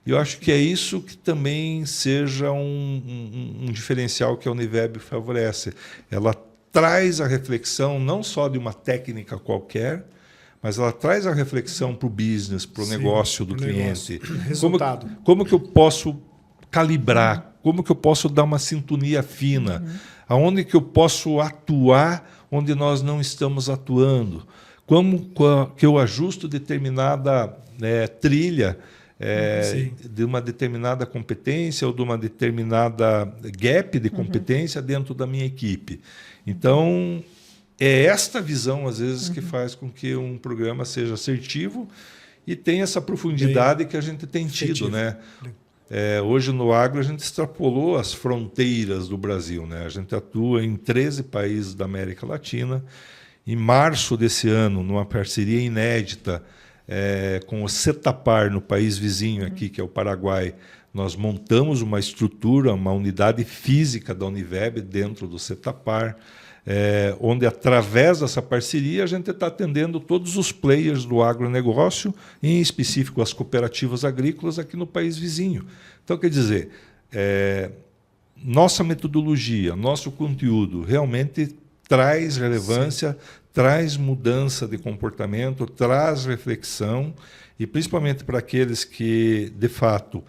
E eu acho que é isso que também seja um diferencial que a Univeb favorece. Ela traz a reflexão não só de uma técnica qualquer, mas ela traz a reflexão para o business, para o negócio do cliente. Resultado. Como que eu posso calibrar? Como que eu posso dar uma sintonia fina? Aonde que eu posso atuar onde nós não estamos atuando? Como que eu ajusto determinada trilha de uma determinada competência ou de uma determinada gap de competência dentro da minha equipe? Então, é esta visão, às vezes, que faz com que um programa seja assertivo e tenha essa profundidade que a gente tem tido. Né? Hoje, no agro, a gente extrapolou as fronteiras do Brasil. Né? A gente atua em 13 países da América Latina. Em março desse ano, numa parceria inédita com o CETAPAR, no país vizinho aqui, que é o Paraguai, nós montamos uma estrutura, uma unidade física da Univeb dentro do CETAPAR, onde, através dessa parceria, a gente está atendendo todos os players do agronegócio, em específico as cooperativas agrícolas aqui no país vizinho. Então, quer dizer, nossa metodologia, nosso conteúdo realmente traz relevância, traz mudança de comportamento, traz reflexão, e principalmente para aqueles que, de fato,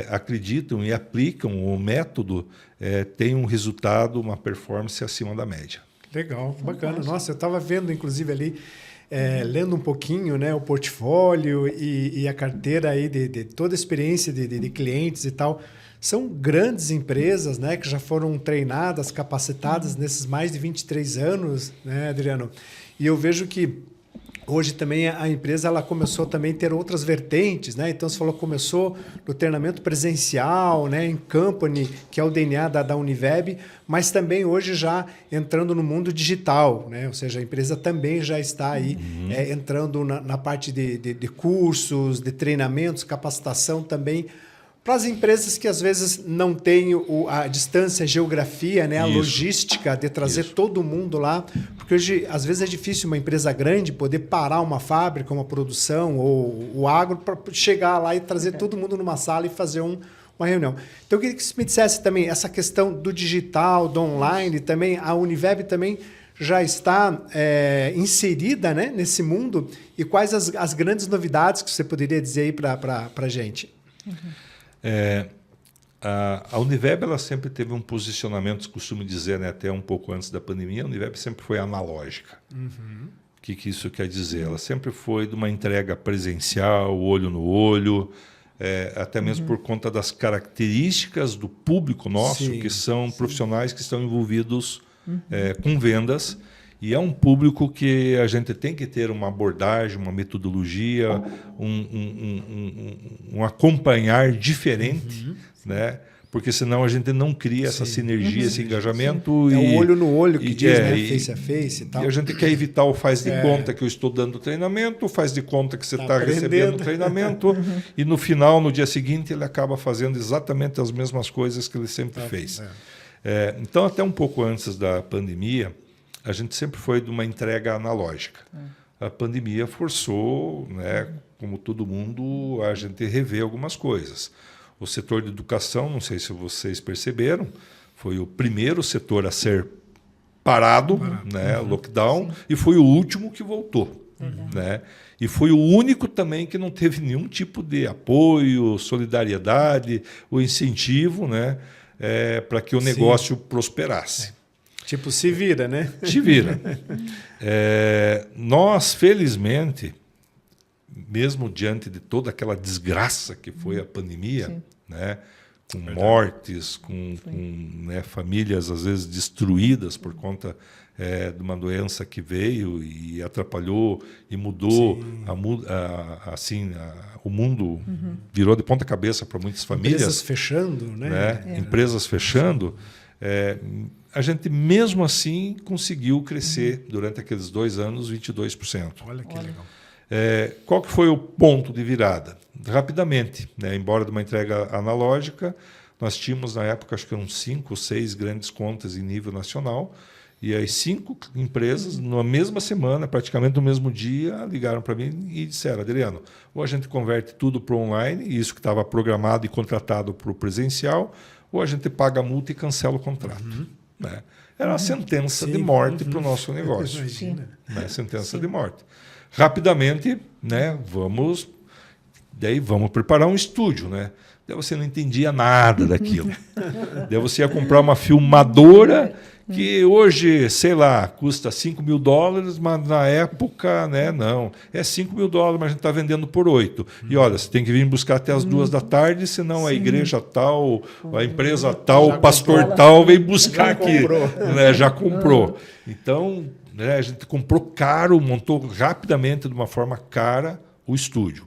acreditam e aplicam o método, tem um resultado, uma performance acima da média. Legal, bacana. Nossa, eu estava vendo, inclusive, ali lendo um pouquinho, né, o portfólio e a carteira aí de toda a experiência de clientes e tal, são grandes empresas, né, que já foram treinadas, capacitadas nesses mais de 23 anos, né, Adriano? E eu vejo que hoje também a empresa ela começou também a ter outras vertentes, né? Então você falou que começou no treinamento presencial, né, em company, que é o DNA da Univeb, mas também hoje já entrando no mundo digital, né? Ou seja, a empresa também já está aí entrando na parte de cursos, de treinamentos, capacitação também. Para as empresas que às vezes não têm a distância, a geografia, né, a logística de trazer todo mundo lá, porque hoje às vezes é difícil uma empresa grande poder parar uma fábrica, uma produção ou o agro para chegar lá e trazer todo mundo numa sala e fazer uma reunião. Então eu queria que você me dissesse também essa questão do digital, do online, também a Univeb também já está inserida, né, nesse mundo, e quais as grandes novidades que você poderia dizer aí para a gente? A Univeb ela sempre teve um posicionamento, costumo dizer, né, até um pouco antes da pandemia, a Univeb sempre foi analógica. O que isso quer dizer? Ela sempre foi de uma entrega presencial, olho no olho, até mesmo por conta das características do público nosso, que são profissionais que estão envolvidos com vendas. E é um público que a gente tem que ter uma abordagem, uma metodologia, um acompanhar diferente, né? Porque senão a gente não cria essa sinergia, esse engajamento. É o olho no olho que diz, né? Face a face e tal. E a gente quer evitar o faz de conta que eu estou dando treinamento, faz de conta que você está recebendo treinamento, e no final, no dia seguinte, ele acaba fazendo exatamente as mesmas coisas que ele sempre fez. Então, até um pouco antes da pandemia, a gente sempre foi de uma entrega analógica. A pandemia forçou, né, como todo mundo, a gente rever algumas coisas. O setor de educação, não sei se vocês perceberam, foi o primeiro setor a ser parado, né, lockdown, e foi o último que voltou. Né? E foi o único também que não teve nenhum tipo de apoio, solidariedade, ou incentivo, né, para que o negócio prosperasse. Tipo, se vira, né? Se vira. Nós, felizmente, mesmo diante de toda aquela desgraça que foi a pandemia, né, com mortes, com né, famílias às vezes destruídas por conta de uma doença que veio e atrapalhou e mudou o mundo, virou de ponta cabeça para muitas famílias. Empresas fechando, né? Empresas fechando. A gente, mesmo assim, conseguiu crescer durante aqueles 2 anos 22%. Olha que legal. Qual que foi o ponto de virada? Rapidamente, né, embora de uma entrega analógica, nós tínhamos, na época, acho que uns 5 ou 6 grandes contas em nível nacional, e as 5 empresas, na mesma semana, praticamente no mesmo dia, ligaram para mim e disseram: Adriano, ou a gente converte tudo para o online, isso que estava programado e contratado para o presencial, ou a gente paga a multa e cancela o contrato. Né? Era uma sentença de morte para o nosso negócio. Né? Sentença de morte. Rapidamente, né, vamos preparar um estúdio. Né? Daí você não entendia nada daquilo. Daí você ia comprar uma filmadora que hoje, sei lá, custa $5.000, mas na época, né, não. É $5.000, mas a gente está vendendo por 8. E olha, você tem que vir buscar até as 2 da tarde, senão a igreja tal, a empresa tal, o pastor tal vem buscar aqui. Né, já comprou. Então, né, a gente comprou caro, montou rapidamente, de uma forma cara, o estúdio.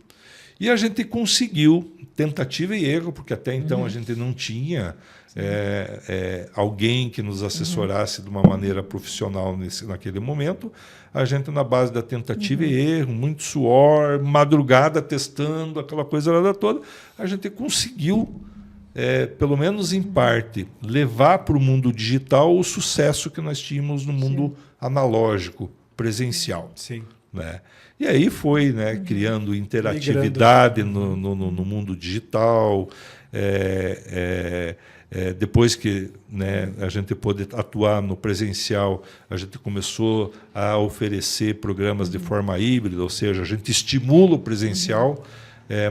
E a gente conseguiu, tentativa e erro, porque até então a gente não tinha alguém que nos assessorasse de uma maneira profissional naquele momento. A gente, na base da tentativa e erro, muito suor, madrugada testando, aquela coisa toda, a gente conseguiu, pelo menos em parte, levar para o mundo digital o sucesso que nós tínhamos no mundo analógico, presencial. Sim. Né? E aí foi, né, criando interatividade no mundo digital. Depois que, né, a gente pôde atuar no presencial, a gente começou a oferecer programas de forma híbrida, ou seja, a gente estimula o presencial,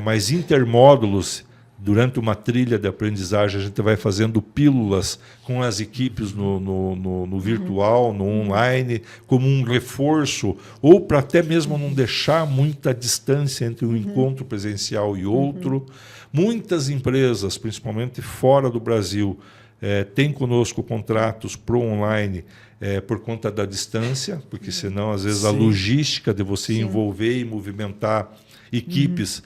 mas intermódulos durante uma trilha de aprendizagem, a gente vai fazendo pílulas com as equipes no virtual, no online, como um reforço, ou para até mesmo não deixar muita distância entre um encontro presencial e outro. Muitas empresas, principalmente fora do Brasil, têm conosco contratos pro online por conta da distância, porque senão, às vezes, a logística de você envolver e movimentar equipes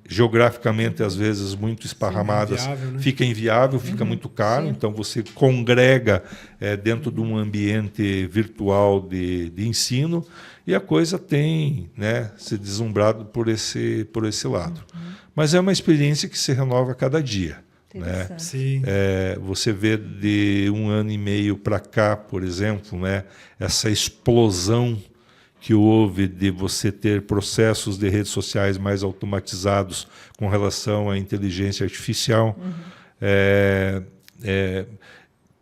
geograficamente, às vezes, muito esparramadas, fica inviável, fica muito caro. Então, você congrega dentro de um ambiente virtual de ensino e a coisa tem, né, se deslumbrado por esse lado. Mas é uma experiência que se renova a cada dia. Né? Você vê de 1 ano e meio para cá, por exemplo, né, essa explosão que houve de você ter processos de redes sociais mais automatizados com relação à inteligência artificial.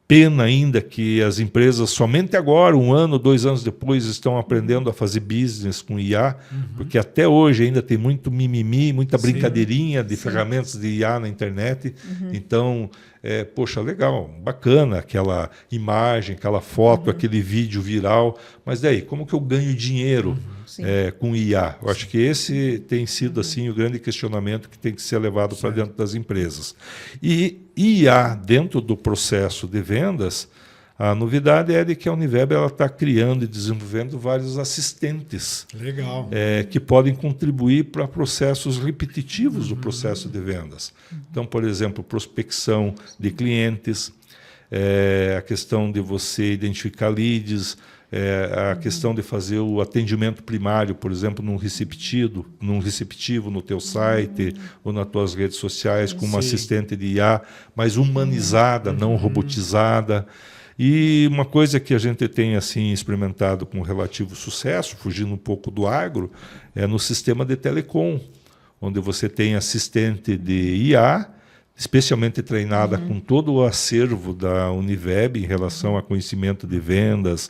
Pena ainda que as empresas somente agora, 1 ano, 2 anos depois, estão aprendendo a fazer business com IA, porque até hoje ainda tem muito mimimi, muita brincadeirinha de ferramentas de IA na internet. Então, poxa, legal, bacana aquela imagem, aquela foto, aquele vídeo viral, mas daí, como que eu ganho dinheiro com IA? Eu acho que esse tem sido assim o grande questionamento que tem que ser levado para dentro das empresas. E IA, dentro do processo de vendas, a novidade é de que a Univeb está criando e desenvolvendo vários assistentes que podem contribuir para processos repetitivos do processo de vendas. Então, por exemplo, prospecção de clientes, a questão de você identificar leads, a questão de fazer o atendimento primário, por exemplo, num receptivo no teu site ou nas tuas redes sociais, com uma assistente de IA mais humanizada, não robotizada. E uma coisa que a gente tem assim experimentado com relativo sucesso, fugindo um pouco do agro, é no sistema de telecom, onde você tem assistente de IA, especialmente treinada com todo o acervo da Univeb em relação a conhecimento de vendas,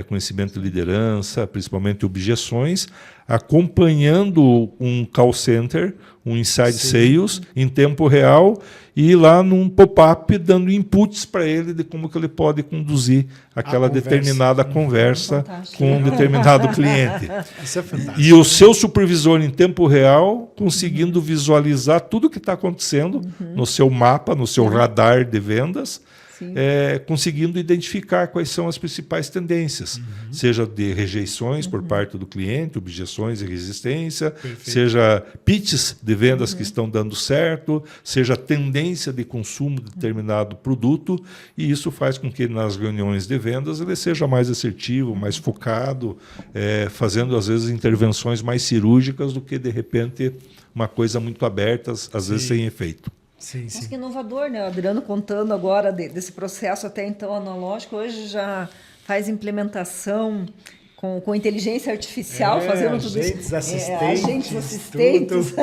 conhecimento de liderança, principalmente objeções, acompanhando um call center, um inside sales, em tempo real, e lá num pop-up dando inputs para ele de como que ele pode conduzir aquela determinada conversa com um determinado cliente. Isso é fantástico. E o seu supervisor em tempo real conseguindo visualizar tudo o que está acontecendo no seu mapa, no seu radar de vendas, conseguindo identificar quais são as principais tendências, seja de rejeições por parte do cliente, objeções e resistência, seja pitches de vendas que estão dando certo, seja tendência de consumo de determinado produto, e isso faz com que nas reuniões de vendas ele seja mais assertivo, mais focado, fazendo às vezes intervenções mais cirúrgicas do que de repente uma coisa muito aberta, às vezes sem efeito. Mas que inovador, né? O Adriano contando agora desse processo até então analógico, hoje já faz implementação com inteligência artificial, fazendo tudo isso. Agentes assistentes.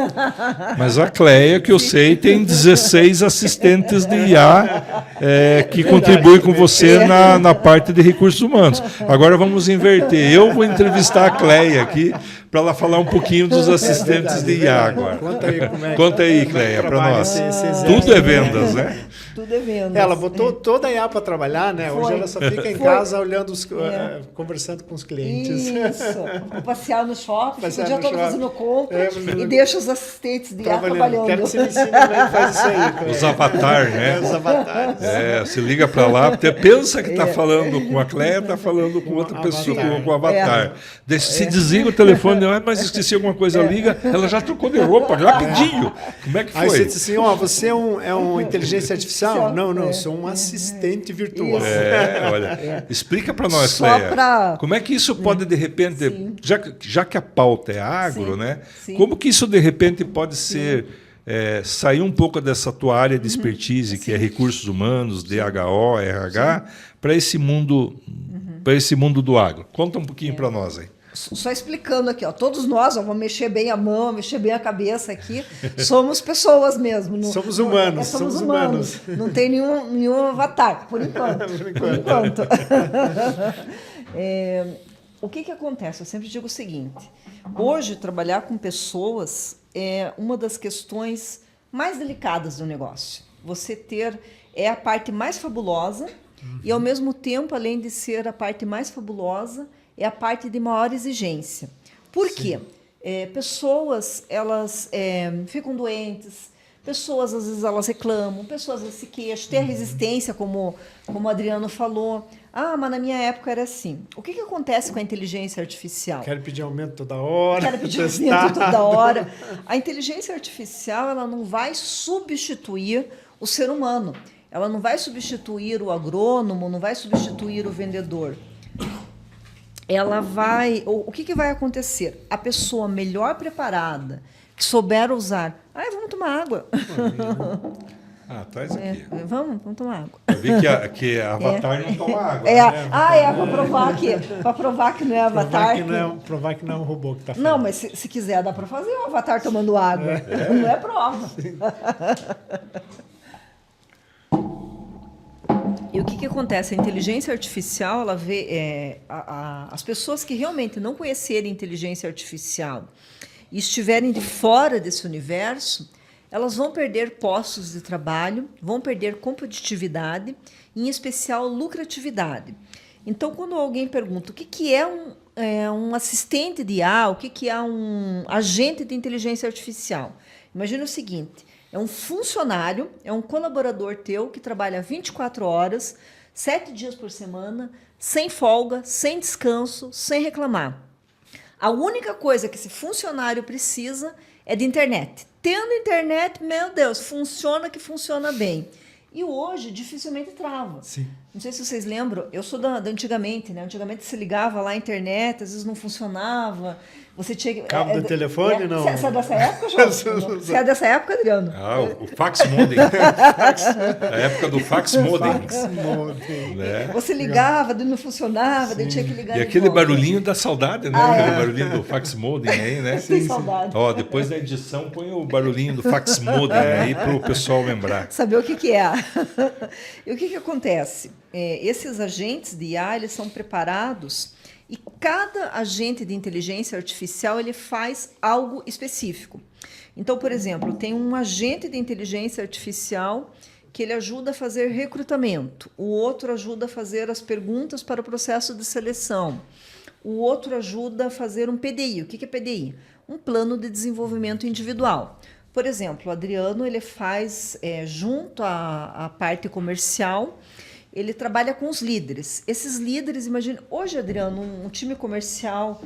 Mas a Cleia, que eu sei, tem 16 assistentes de IA que contribuem com você na parte de recursos humanos. Agora vamos inverter. Eu vou entrevistar a Cleia aqui para ela falar um pouquinho dos assistentes de IA agora. Conta aí, Cleia, para nós. Tudo é vendas, né? Tudo é vendas. Ela botou toda a IA para trabalhar, né? Hoje ela só fica em casa olhando, conversando com os clientes. Isso. Vou passear no shopping, fica o dia todo fazendo compra e deixa os assistentes de IA trabalhando. Quero que você me ensine como é que faz isso aí. Os avatares, né? Os avatares. Se liga para lá, porque pensa que está falando com a Cleia, está falando com outra pessoa, com o avatar. Se desliga o telefone, mas esqueci alguma coisa, liga, ela já trocou de roupa, rapidinho. Como é que foi? Aí você disse assim, você é um inteligência artificial? Não, eu sou um assistente virtual. Olha, explica para nós, Cleia, como é que isso pode, de repente, já que a pauta é agro, né? Como que isso, de repente, pode ser, sair um pouco dessa tua área de expertise, que é recursos humanos, DHO, RH, para esse mundo do agro? Conta um pouquinho para nós aí. Só explicando aqui, todos nós, vamos mexer bem a mão, mexer bem a cabeça aqui, somos pessoas mesmo. Somos humanos. Somos humanos. Não tem nenhum avatar, por enquanto. por enquanto. O que acontece? Eu sempre digo o seguinte, hoje trabalhar com pessoas é uma das questões mais delicadas do negócio. Você ter a parte mais fabulosa e, ao mesmo tempo, além de ser a parte mais fabulosa, é a parte de maior exigência. Por quê? Pessoas, elas ficam doentes, pessoas, às vezes, elas reclamam, pessoas, às vezes, se queixam, tem a resistência, como o Adriano falou. Ah, mas na minha época era assim. O que acontece com a inteligência artificial? Quero pedir aumento toda hora. Quero pedir aumento toda hora. A inteligência artificial, ela não vai substituir o ser humano. Ela não vai substituir o agrônomo, não vai substituir o vendedor. Ela vai... O que vai acontecer? A pessoa melhor preparada, que souber usar... vamos tomar água. Traz aqui. Vamos tomar água. Eu vi que a Avatar não toma água. Para provar que não é Avatar. Provar que não é um robô que está fazendo. Não, mas se quiser, dá para fazer um Avatar tomando água. Não é prova. E o que acontece? A inteligência artificial, ela vê as pessoas que realmente não conhecerem inteligência artificial e estiverem de fora desse universo, elas vão perder postos de trabalho, vão perder competitividade, em especial lucratividade. Então, quando alguém pergunta o que é um assistente de IA, o que é um agente de inteligência artificial, imagina o seguinte: é um funcionário, é um colaborador teu que trabalha 24 horas, 7 dias por semana, sem folga, sem descanso, sem reclamar. A única coisa que esse funcionário precisa é de internet. Tendo internet, meu Deus, funciona bem. E hoje, dificilmente trava. Sim. Não sei se vocês lembram, eu sou da antigamente, né? Antigamente se ligava lá à internet, às vezes não funcionava. Você tinha que... Cabo do telefone, não? Você é dessa época, João? Você é dessa época, Adriano? O fax modem. A época do fax modem. Né? Você ligava, não funcionava, daí tinha que ligar. E aquele barulhinho da saudade, né? Aquele barulhinho do fax modem aí, né? Tem saudade. Depois da edição, põe o barulhinho do fax modem aí para o pessoal lembrar. Saber o que é. E o que acontece? Esses agentes de IA, eles são preparados e cada agente de inteligência artificial ele faz algo específico. Então, por exemplo, tem um agente de inteligência artificial que ele ajuda a fazer recrutamento, o outro ajuda a fazer as perguntas para o processo de seleção, o outro ajuda a fazer um PDI. O que é PDI? Um plano de desenvolvimento individual. Por exemplo, o Adriano ele faz, junto à parte comercial, ele trabalha com os líderes. Esses líderes, imagina, hoje, Adriano, um time comercial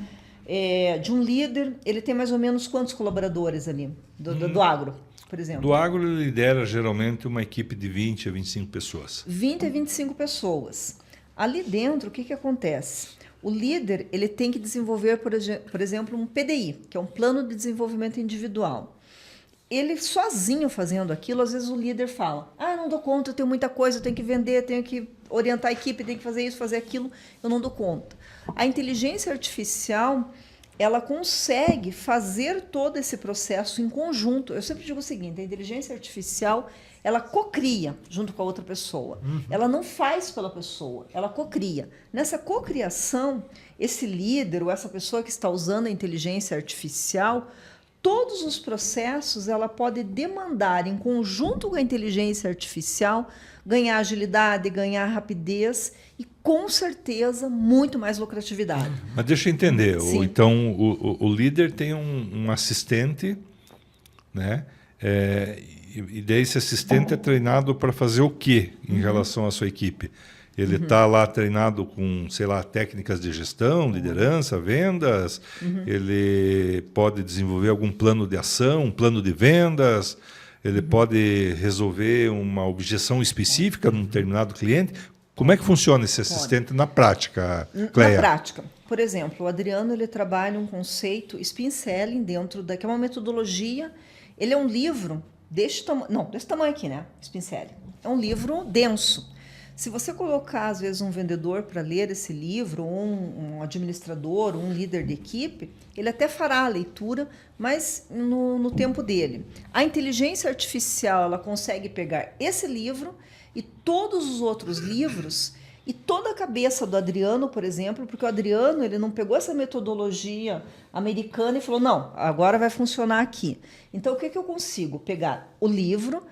de um líder, ele tem mais ou menos quantos colaboradores ali, do agro, por exemplo? Do agro, ele lidera geralmente uma equipe de 20 a 25 pessoas. 20 a 25 pessoas. Ali dentro, o que acontece? O líder ele tem que desenvolver, por exemplo, um PDI, que é um plano de desenvolvimento individual. Ele sozinho fazendo aquilo, às vezes o líder fala: não dou conta, eu tenho muita coisa, eu tenho que vender, tenho que orientar a equipe, tenho que fazer isso, fazer aquilo, eu não dou conta. A inteligência artificial, ela consegue fazer todo esse processo em conjunto. Eu sempre digo o seguinte: a inteligência artificial, ela cocria junto com a outra pessoa. Ela não faz pela pessoa, ela cocria. Nessa cocriação, esse líder ou essa pessoa que está usando a inteligência artificial, todos os processos ela pode demandar, em conjunto com a inteligência artificial, ganhar agilidade, ganhar rapidez e, com certeza, muito mais lucratividade. Mas deixa eu entender. Sim. Então, o líder tem um assistente, né? E daí esse assistente é treinado para fazer o quê em relação à sua equipe? Ele está lá treinado com, sei lá, técnicas de gestão, liderança, vendas. Ele pode desenvolver algum plano de ação, um plano de vendas. Ele pode resolver uma objeção específica num determinado cliente. Como é que funciona esse assistente na prática, Cleia? Na prática. Por exemplo, o Adriano ele trabalha um conceito Spin Selling dentro que é uma metodologia. Ele é um livro desse tamanho aqui, né? Spin Selling. É um livro denso. Se você colocar, às vezes, um vendedor para ler esse livro, ou um administrador, ou um líder de equipe, ele até fará a leitura, mas no tempo dele. A inteligência artificial ela consegue pegar esse livro e todos os outros livros E toda a cabeça do Adriano, por exemplo, porque o Adriano ele não pegou essa metodologia americana e falou, não, agora vai funcionar aqui. Então, o que eu consigo? Pegar o livro,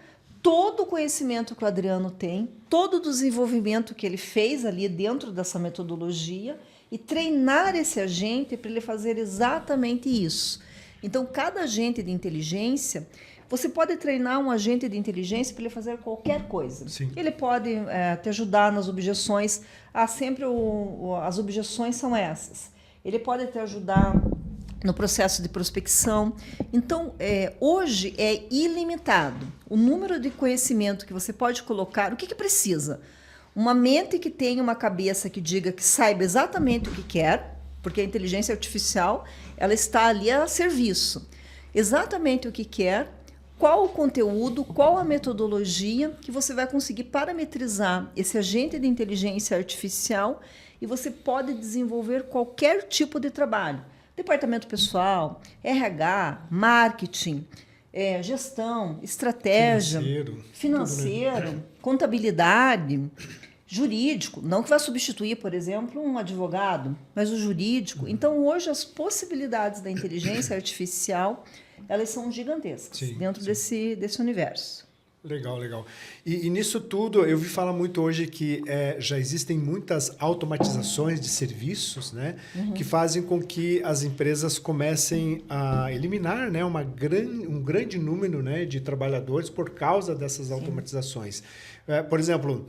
todo o conhecimento que o Adriano tem, todo o desenvolvimento que ele fez ali dentro dessa metodologia e treinar esse agente para ele fazer exatamente isso. Então, cada agente de inteligência, você pode treinar um agente de inteligência para ele fazer qualquer coisa. Sim. Ele pode te ajudar nas objeções. Sempre as objeções são essas. Ele pode te ajudar no processo de prospecção. Então, hoje é ilimitado o número de conhecimento que você pode colocar. O que precisa? Uma mente que tenha uma cabeça que diga que saiba exatamente o que quer, porque a inteligência artificial ela está ali a serviço. Exatamente o que quer, qual o conteúdo, qual a metodologia que você vai conseguir parametrizar esse agente de inteligência artificial e você pode desenvolver qualquer tipo de trabalho. Departamento pessoal, RH, marketing, gestão, estratégia, financeiro, contabilidade, jurídico, não que vai substituir, por exemplo, um advogado, mas o jurídico. Então, hoje, as possibilidades da inteligência artificial, elas são gigantescas dentro desse universo. Legal, legal. E nisso tudo, eu vi falar muito hoje que já existem muitas automatizações de serviços, né, que fazem com que as empresas comecem a eliminar, né, um grande número, né, de trabalhadores por causa dessas automatizações. Por exemplo,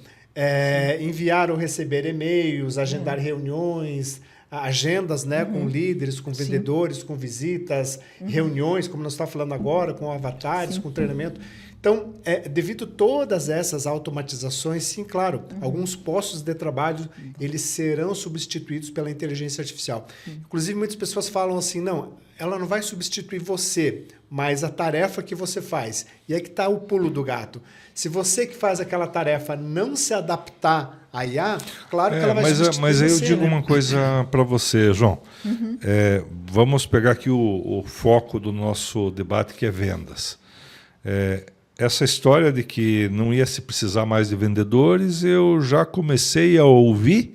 enviar ou receber e-mails, agendar reuniões, agendas, né, com líderes, com vendedores, com visitas, reuniões, como nós estamos falando agora, com avatares, com treinamento. Então, devido a todas essas automatizações, sim, claro, alguns postos de trabalho eles serão substituídos pela inteligência artificial. Inclusive, muitas pessoas falam assim, não, ela não vai substituir você, mas a tarefa que você faz. E aí que está o pulo do gato. Se você que faz aquela tarefa não se adaptar à IA, claro que ela vai substituir você. Mas aí eu digo uma coisa para você, João. Vamos pegar aqui o foco do nosso debate, que é vendas. Essa história de que não ia se precisar mais de vendedores, eu já comecei a ouvir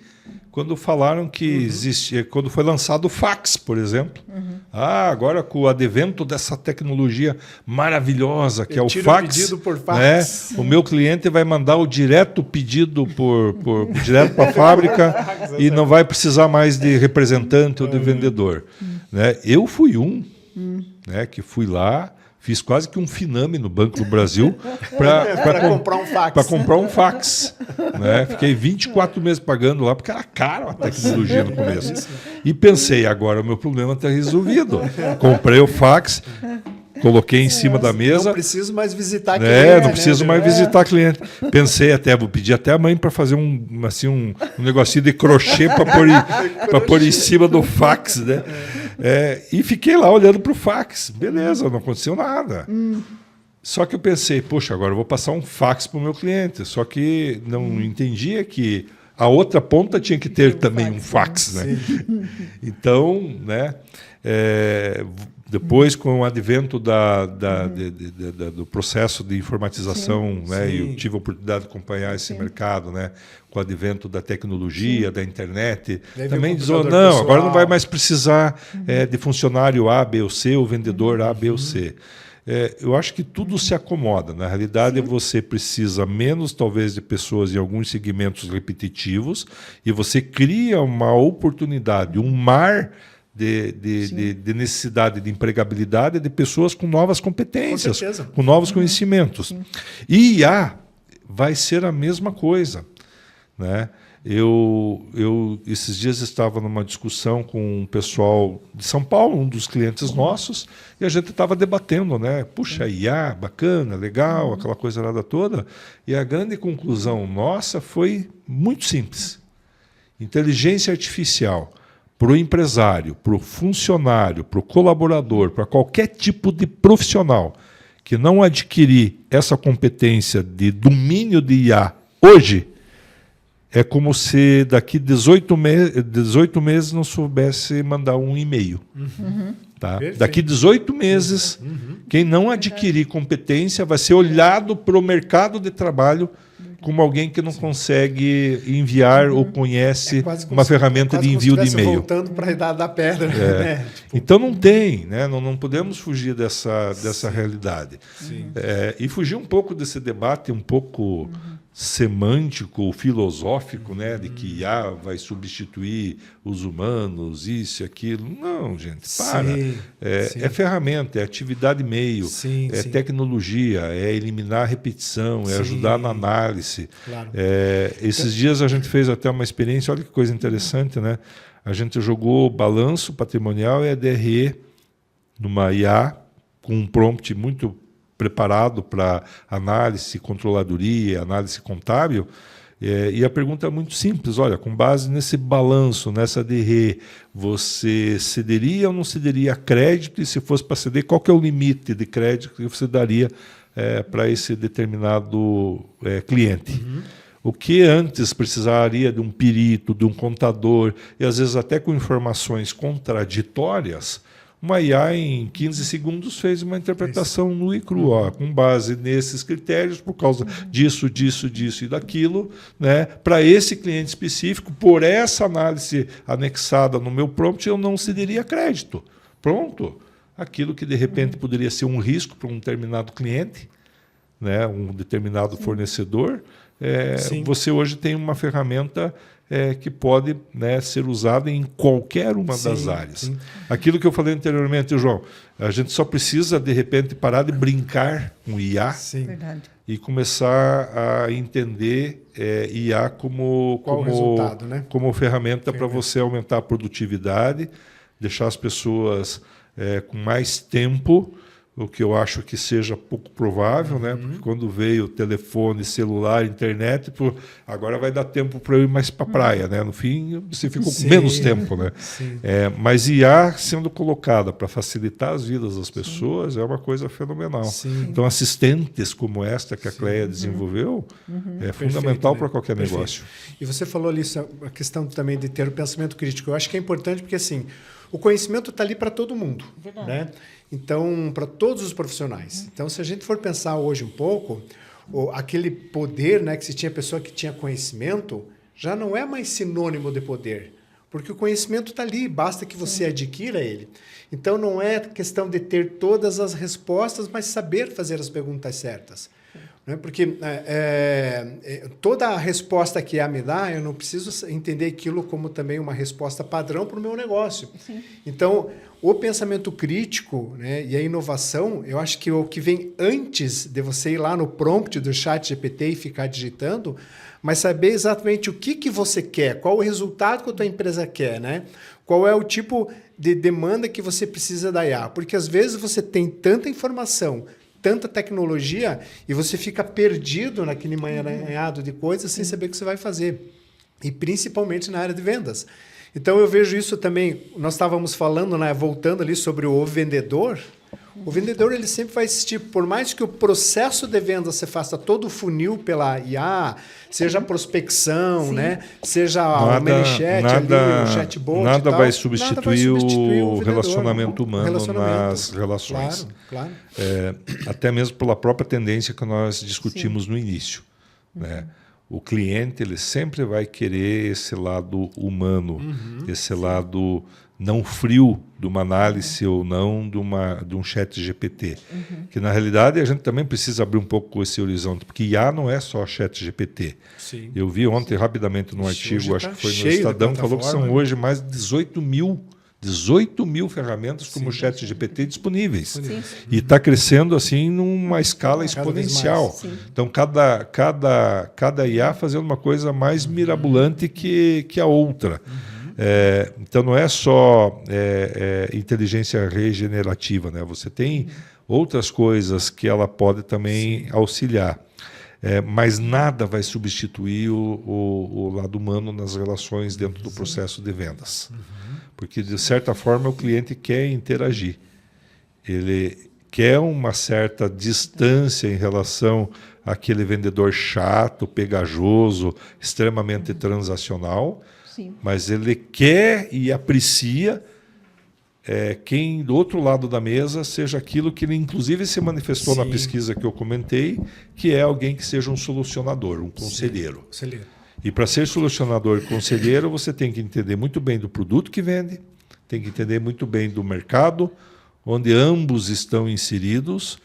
quando falaram que existia, quando foi lançado o fax, por exemplo. Agora com o advento dessa tecnologia maravilhosa que é o fax, pedido por fax. Né? O meu cliente vai mandar o direto pedido direto para a fábrica e não vai precisar mais de representante ou de vendedor. Né? Eu fui né, que fui lá. Fiz quase que um finame no Banco do Brasil para comprar um fax. Para comprar um fax. Né? Fiquei 24 meses pagando lá, porque era caro a tecnologia no começo. E pensei, agora o meu problema está resolvido. Comprei o fax, coloquei em cima da mesa. Não preciso mais visitar cliente. Não preciso mais visitar cliente. Pensei até, vou pedir até a mãe para fazer um negocinho de crochê para pôr em cima do fax, né? E fiquei lá olhando para o fax. Beleza, não aconteceu nada. Só que eu pensei, poxa, agora eu vou passar um fax para o meu cliente. Só que não entendia que a outra ponta tinha que ter também um fax. Né? Então, né, depois, com o advento do processo de informatização, né, eu tive a oportunidade de acompanhar esse mercado, né, com o advento da tecnologia, da internet, também dizendo, não, agora não vai mais precisar de funcionário A, B ou C, ou vendedor A, B ou C. Eu acho que tudo se acomoda. Na realidade, você precisa menos, talvez, de pessoas em alguns segmentos repetitivos e você cria uma oportunidade, um mar de necessidade de empregabilidade de pessoas com novas competências, com novos conhecimentos. E IA vai ser a mesma coisa. Né? Eu esses dias estava numa discussão com um pessoal de São Paulo, um dos clientes nossos, e a gente estava debatendo, né? Puxa, IA, bacana, legal, aquela coisa nada toda. E a grande conclusão nossa foi muito simples. Inteligência artificial para o empresário, para o funcionário, para o colaborador, para qualquer tipo de profissional que não adquirir essa competência de domínio de IA hoje, é como se daqui 18 meses não soubesse mandar um e-mail. Tá? Daqui 18 meses, quem não adquirir competência vai ser olhado para o mercado de trabalho como alguém que não consegue enviar ou conhece uma ferramenta de envio de e-mail. Voltando para a idade da pedra. Né? Então não tem, né? Não podemos fugir dessa realidade. E fugir um pouco desse debate um pouco semântico, filosófico, né? De que IA vai substituir os humanos, isso e aquilo. Não, gente, para. É ferramenta, é atividade meio, tecnologia, é eliminar a repetição, é ajudar na análise. Claro. Esses dias a gente fez até uma experiência, olha que coisa interessante, né? A gente jogou balanço patrimonial e ADRE numa IA com um prompt muito preparado para análise, controladoria, análise contábil. E a pergunta é muito simples. Olha, com base nesse balanço, nessa ADRE, você cederia ou não cederia crédito? E se fosse para ceder, qual que é o limite de crédito que você daria para esse determinado cliente? O que antes precisaria de um perito, de um contador, e às vezes até com informações contraditórias, uma IA em 15 segundos fez uma interpretação nua e crua, com base nesses critérios, por causa disso, disso, disso e daquilo, né? Para esse cliente específico, por essa análise anexada no meu prompt, eu não cederia crédito. Pronto. Aquilo que de repente poderia ser um risco para um determinado cliente, né? Um determinado fornecedor, você hoje tem uma ferramenta que pode, né, ser usada em qualquer uma das áreas. Aquilo que eu falei anteriormente, João, a gente só precisa, de repente, parar de brincar com IA e começar a entender IA como resultado, né? Como ferramenta para você aumentar a produtividade, deixar as pessoas com mais tempo, o que eu acho que seja pouco provável, né? Porque quando veio telefone, celular, internet, agora vai dar tempo para eu ir mais para a praia, né? No fim, você ficou com menos tempo, né? Mas IA sendo colocada para facilitar as vidas das pessoas é uma coisa fenomenal. Então, assistentes como esta que a Cleia desenvolveu é fundamental para qualquer negócio. E você falou ali a questão também de ter o pensamento crítico. Eu acho que é importante porque, assim, o conhecimento está ali para todo mundo, né? Então, para todos os profissionais. Então, se a gente for pensar hoje um pouco, aquele poder, né, que se tinha pessoa que tinha conhecimento, já não é mais sinônimo de poder, porque o conhecimento está ali, basta que você adquira ele. Então, não é questão de ter todas as respostas, mas saber fazer as perguntas certas. Porque toda a resposta que a me dá, eu não preciso entender aquilo como também uma resposta padrão para o meu negócio. Então, o pensamento crítico, né, e a inovação, eu acho que o que vem antes de você ir lá no prompt do ChatGPT e ficar digitando, mas saber exatamente o que você quer, qual o resultado que a tua empresa quer, né? Qual é o tipo de demanda que você precisa da IA. Porque às vezes você tem tanta informação, tanta tecnologia, e você fica perdido naquele emaranhado de coisas sem saber o que você vai fazer. E principalmente na área de vendas. Então eu vejo isso também, nós estávamos falando, né, voltando ali sobre o vendedor. O vendedor ele sempre vai existir, por mais que o processo de venda se faça todo o funil pela IA, seja a prospecção, né, seja o ManyChat, o chatbot, nada vai substituir o relacionamento humano nas relações. Claro. Até mesmo pela própria tendência que nós discutimos no início, né? O cliente ele sempre vai querer esse lado humano, esse lado não frio de uma análise ou não de um chat GPT. Que, na realidade, a gente também precisa abrir um pouco esse horizonte, porque IA não é só chat GPT. Eu vi ontem, rapidamente, num artigo, acho que foi no Estadão, falou que são hoje mais de 18 mil ferramentas como o chat GPT disponíveis. E está crescendo assim numa escala exponencial. Então, cada IA fazendo uma coisa mais mirabolante que a outra. Então, não é só inteligência regenerativa, né? Você tem outras coisas que ela pode também auxiliar. Mas nada vai substituir o lado humano nas relações dentro do processo de vendas. Porque, de certa forma, o cliente quer interagir. Ele quer uma certa distância em relação àquele vendedor chato, pegajoso, extremamente transacional, mas ele quer e aprecia quem do outro lado da mesa seja aquilo que ele inclusive se manifestou Sim. na pesquisa que eu comentei, que é alguém que seja um solucionador, um conselheiro. Conselheiro. E para ser solucionador e conselheiro, você tem que entender muito bem do produto que vende, tem que entender muito bem do mercado, onde ambos estão inseridos,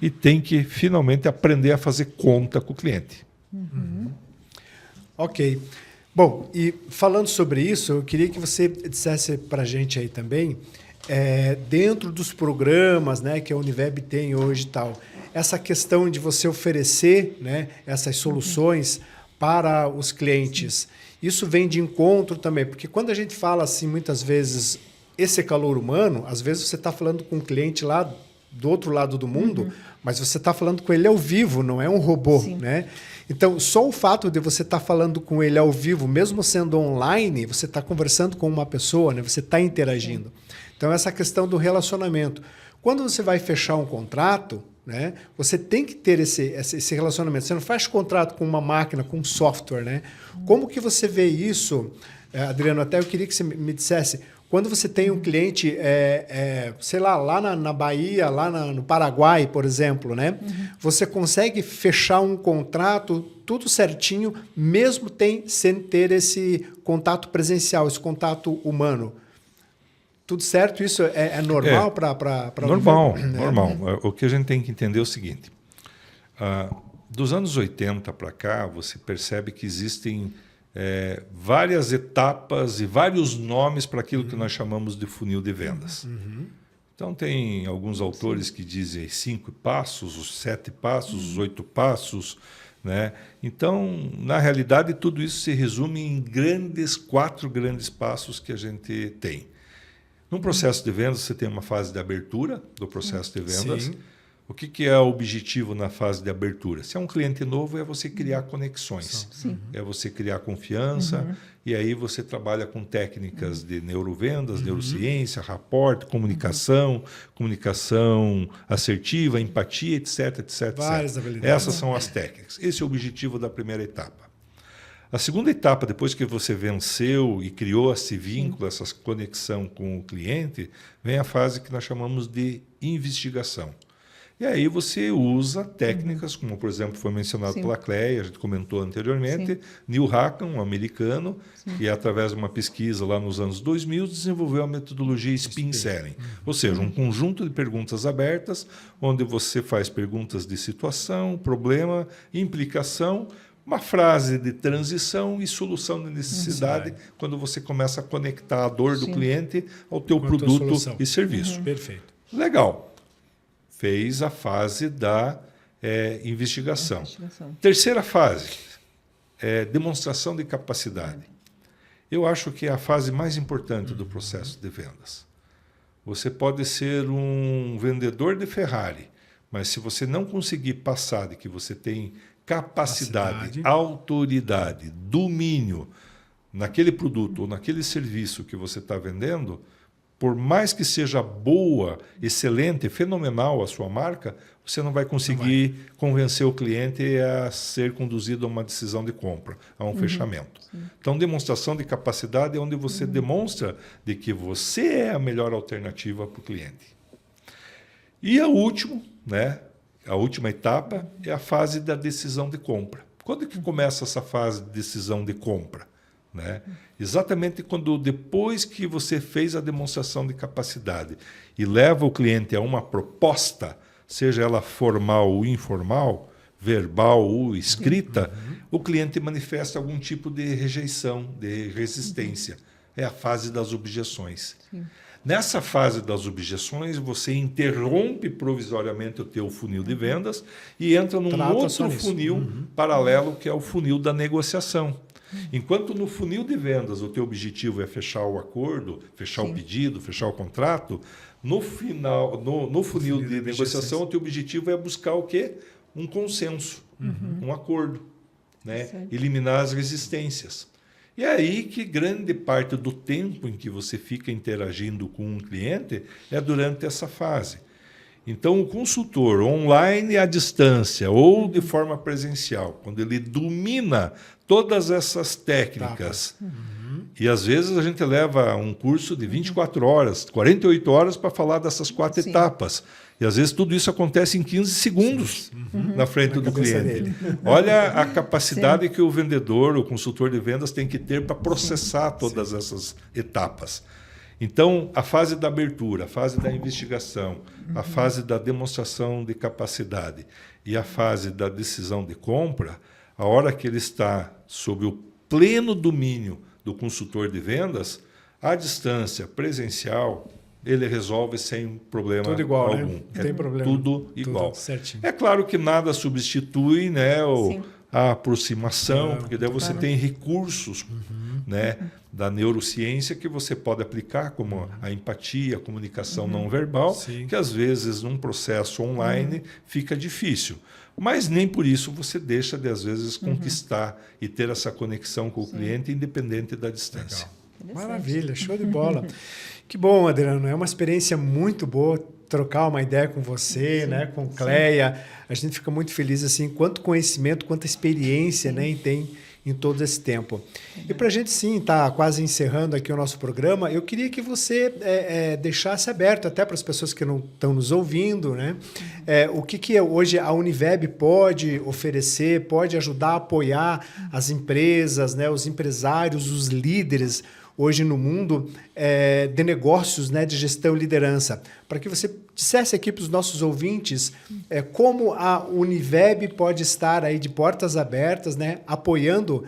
e tem que finalmente aprender a fazer conta com o cliente. Ok. Bom, e falando sobre isso, eu queria que você dissesse para a gente aí também, dentro dos programas, né, que a Univeb tem hoje e tal, essa questão de você oferecer, né, essas soluções para os clientes, isso vem de encontro também, porque quando a gente fala assim, muitas vezes, esse calor humano, às vezes você está falando com um cliente lá do outro lado do mundo, mas você está falando com ele ao vivo, não é um robô, né? Então, só o fato de você estar falando com ele ao vivo, mesmo sendo online, você está conversando com uma pessoa, né? Você está interagindo. Então, essa questão do relacionamento. Quando você vai fechar um contrato, né, você tem que ter esse relacionamento. Você não faz contrato com uma máquina, com um software. Né? Como que você vê isso, Adriano? Até eu queria que você me dissesse, quando você tem um cliente, sei lá na Bahia, lá no Paraguai, por exemplo, né? Você consegue fechar um contrato tudo certinho, mesmo sem ter esse contato presencial, esse contato humano. Tudo certo? Isso é normal para normal, normal. O que a gente tem que entender é o seguinte. Dos anos 80 para cá, você percebe que existem várias etapas e vários nomes para aquilo que nós chamamos de funil de vendas. Então, tem alguns autores que dizem 5 passos, os 7 passos, os 8 passos. Né? Então, na realidade, tudo isso se resume em 4 grandes passos que a gente tem. Num processo de vendas, você tem uma fase de abertura do processo de vendas. Sim. O que é o objetivo na fase de abertura? Se é um cliente novo, é você criar conexões. Sim. É você criar confiança. E aí você trabalha com técnicas de neurovendas, neurociência, rapport, comunicação, comunicação assertiva, empatia, etc, etc, Várias etc. habilidades. Essas são as técnicas. Esse é o objetivo da primeira etapa. A segunda etapa, depois que você venceu e criou esse vínculo, essa conexão com o cliente, vem a fase que nós chamamos de investigação. E aí você usa técnicas, como por exemplo foi mencionado pela Cleia, a gente comentou anteriormente, Neil Hackman, um americano, que através de uma pesquisa lá nos anos 2000 desenvolveu a metodologia Spin Selling. Ou seja, um conjunto de perguntas abertas, onde você faz perguntas de situação, problema, implicação, uma frase de transição e solução de necessidade, quando você começa a conectar a dor do cliente ao teu produto e serviço. Perfeito. Legal. Fez a fase da investigação. Terceira fase, demonstração de capacidade. Eu acho que é a fase mais importante do processo de vendas. Você pode ser um vendedor de Ferrari, mas se você não conseguir passar de que você tem capacidade, autoridade, domínio naquele produto ou naquele serviço que você está vendendo, por mais que seja boa, excelente, fenomenal a sua marca, você não vai conseguir convencer o cliente a ser conduzido a uma decisão de compra, a um fechamento. Então, demonstração de capacidade é onde você demonstra de que você é a melhor alternativa para o cliente. E a última etapa é a fase da decisão de compra. Quando que começa essa fase de decisão de compra? Né? Exatamente depois que você fez a demonstração de capacidade e leva o cliente a uma proposta, seja ela formal ou informal, verbal ou escrita, o cliente manifesta algum tipo de rejeição, de resistência. É a fase das objeções. Nessa fase das objeções, você interrompe provisoriamente o teu funil de vendas e entra num outro funil paralelo, que é o funil da negociação. Enquanto no funil de vendas o teu objetivo é fechar o acordo, fechar o pedido, fechar o contrato, no funil de negociação o teu objetivo é buscar o quê? Um consenso, um acordo, né? Eliminar as resistências. E é aí que grande parte do tempo em que você fica interagindo com um cliente é durante essa fase. Então, o consultor online à distância ou de forma presencial, quando ele domina todas essas técnicas, E às vezes a gente leva um curso de 24 horas, 48 horas para falar dessas 4 etapas. E às vezes tudo isso acontece em 15 segundos na frente do cliente. Olha a capacidade que o vendedor, o consultor de vendas tem que ter para processar todas essas etapas. Então, a fase da abertura, a fase da investigação, a fase da demonstração de capacidade e a fase da decisão de compra, a hora que ele está sob o pleno domínio do consultor de vendas, à distância, presencial, ele resolve sem problema tudo igual, algum. Né? Não tem problema. Tudo igual. Tudo certinho. É claro que nada substitui, né, a aproximação, porque daí você tem recursos né, da neurociência que você pode aplicar, como a empatia, a comunicação não verbal, que às vezes num processo online fica difícil. Mas nem por isso você deixa de, às vezes, conquistar e ter essa conexão com o cliente, independente da distância. Maravilha, show de bola. Que bom, Adriano. É uma experiência muito boa trocar uma ideia com você, né, com Cleia. A gente fica muito feliz assim, quanto conhecimento, quanta experiência né, tem em todo esse tempo. E para a gente, sim, estar quase encerrando aqui o nosso programa, eu queria que você deixasse aberto, até para as pessoas que não estão nos ouvindo, né, o que hoje a Univeb pode oferecer, pode ajudar a apoiar as empresas, né, os empresários, os líderes, hoje no mundo de negócios, né, de gestão e liderança. Para que você dissesse aqui para os nossos ouvintes como a Univeb pode estar aí de portas abertas, né, apoiando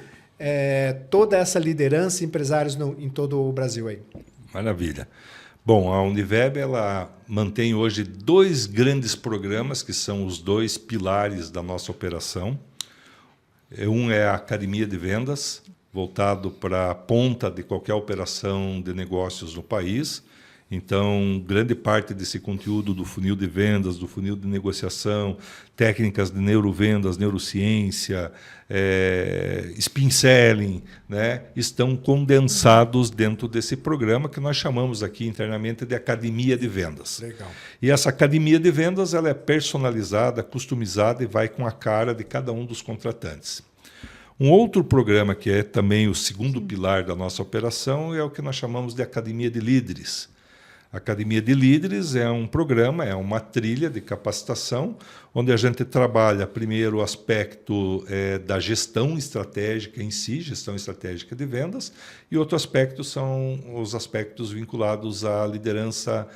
toda essa liderança e empresários em todo o Brasil. Aí. Maravilha. Bom, a Univeb ela mantém hoje 2 grandes programas, que são os 2 pilares da nossa operação. Um é a Academia de Vendas, voltado para a ponta de qualquer operação de negócios no país. Então, grande parte desse conteúdo do funil de vendas, do funil de negociação, técnicas de neurovendas, neurociência, spin selling, né, estão condensados dentro desse programa que nós chamamos aqui internamente de Academia de Vendas. Legal. E essa Academia de Vendas ela é personalizada, customizada e vai com a cara de cada um dos contratantes. Um outro programa que é também o segundo pilar da nossa operação é o que nós chamamos de Academia de Líderes. A Academia de Líderes é um programa, é uma trilha de capacitação, onde a gente trabalha primeiro o aspecto da gestão estratégica em si, gestão estratégica de vendas, e outro aspecto são os aspectos vinculados à liderança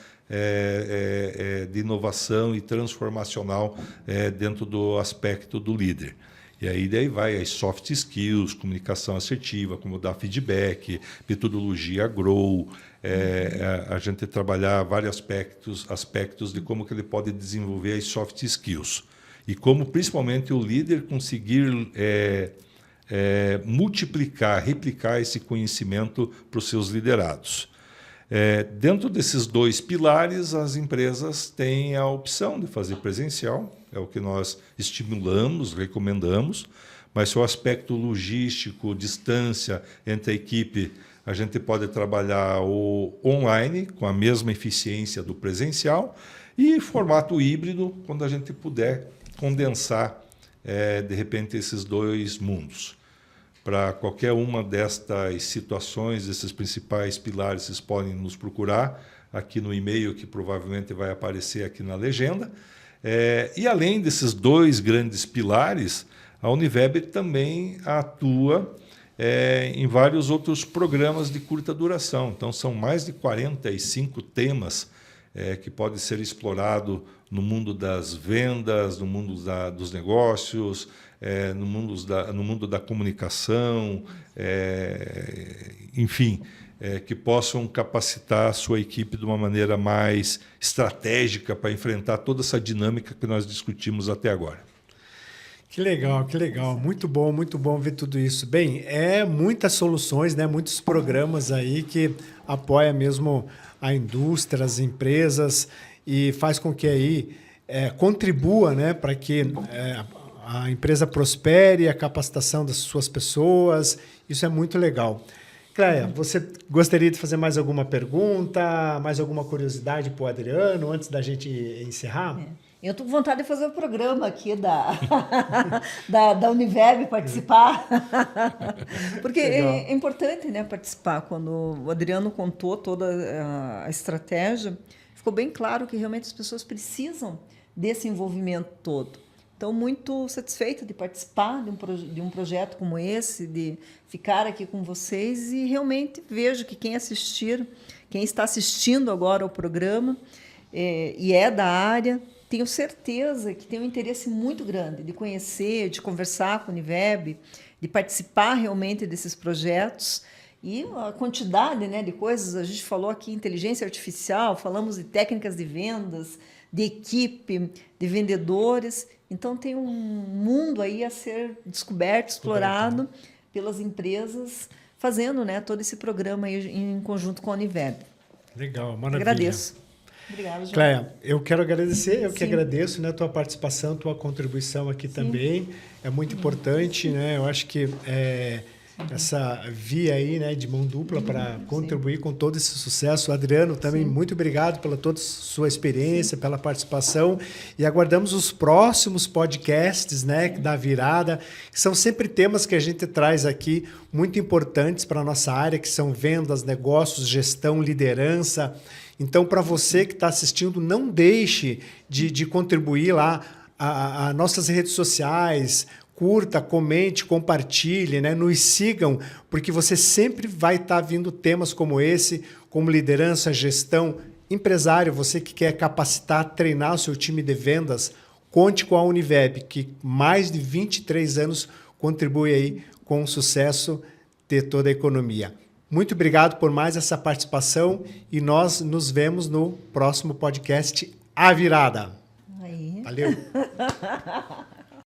de inovação e transformacional dentro do aspecto do líder. E aí daí vai as soft skills, comunicação assertiva, como dar feedback, metodologia grow, a gente trabalhar vários aspectos de como que ele pode desenvolver as soft skills. E como principalmente o líder conseguir multiplicar, replicar esse conhecimento para os seus liderados. Dentro desses 2 pilares, as empresas têm a opção de fazer presencial, é o que nós estimulamos, recomendamos, mas se o aspecto logístico, distância entre a equipe, a gente pode trabalhar o online com a mesma eficiência do presencial e formato híbrido, quando a gente puder condensar, de repente, esses 2 mundos. Para qualquer uma destas situações, esses principais pilares, vocês podem nos procurar aqui no e-mail, que provavelmente vai aparecer aqui na legenda. E além desses 2 grandes pilares, a Univeb também atua em vários outros programas de curta duração. Então, são mais de 45 temas que podem ser explorados no mundo das vendas, no mundo dos negócios, no mundo da comunicação, enfim, que possam capacitar a sua equipe de uma maneira mais estratégica para enfrentar toda essa dinâmica que nós discutimos até agora. Que legal, que legal. Muito bom ver tudo isso. Bem, muitas soluções, né? Muitos programas aí que apoiam mesmo a indústria, as empresas e faz com que aí contribua, né, para que a empresa prospere, a capacitação das suas pessoas. Isso é muito legal. Cléia, você gostaria de fazer mais alguma pergunta, mais alguma curiosidade para o Adriano, antes da gente encerrar? Eu estou com vontade de fazer o programa aqui da Univeb, participar. Porque é importante, né, participar. Quando o Adriano contou toda a estratégia, ficou bem claro que realmente as pessoas precisam desse envolvimento todo. Então, muito satisfeita de participar de um projeto como esse, de ficar aqui com vocês, e realmente vejo que quem está assistindo agora ao programa e é da área, tenho certeza que tem um interesse muito grande de conhecer, de conversar com a Univeb, de participar realmente desses projetos. E a quantidade, né, de coisas, a gente falou aqui inteligência artificial, falamos de técnicas de vendas, de equipe, de vendedores. Então, tem um mundo aí a ser descoberto, explorado pelas empresas, fazendo, né, todo esse programa aí em conjunto com a Univeb. Legal, maravilha. Agradeço. Obrigada, João. Cléia, eu quero agradecer, eu que agradeço, né, a tua participação, tua contribuição aqui também. É muito importante, né? Eu acho que essa via aí, né, de mão dupla para contribuir com todo esse sucesso. Adriano, também muito obrigado pela toda a sua experiência, pela participação, e aguardamos os próximos podcasts, né, da Virada, que são sempre temas que a gente traz aqui muito importantes para a nossa área, que são vendas, negócios, gestão, liderança. Então, para você que está assistindo, não deixe de contribuir lá a nossas redes sociais, curta, comente, compartilhe, né? Nos sigam, porque você sempre vai estar vindo temas como esse, como liderança, gestão, empresário, você que quer capacitar, treinar o seu time de vendas, conte com a Univeb, que mais de 23 anos contribui aí com o sucesso de toda a economia. Muito obrigado por mais essa participação e nós nos vemos no próximo podcast A Virada. Aí. Valeu!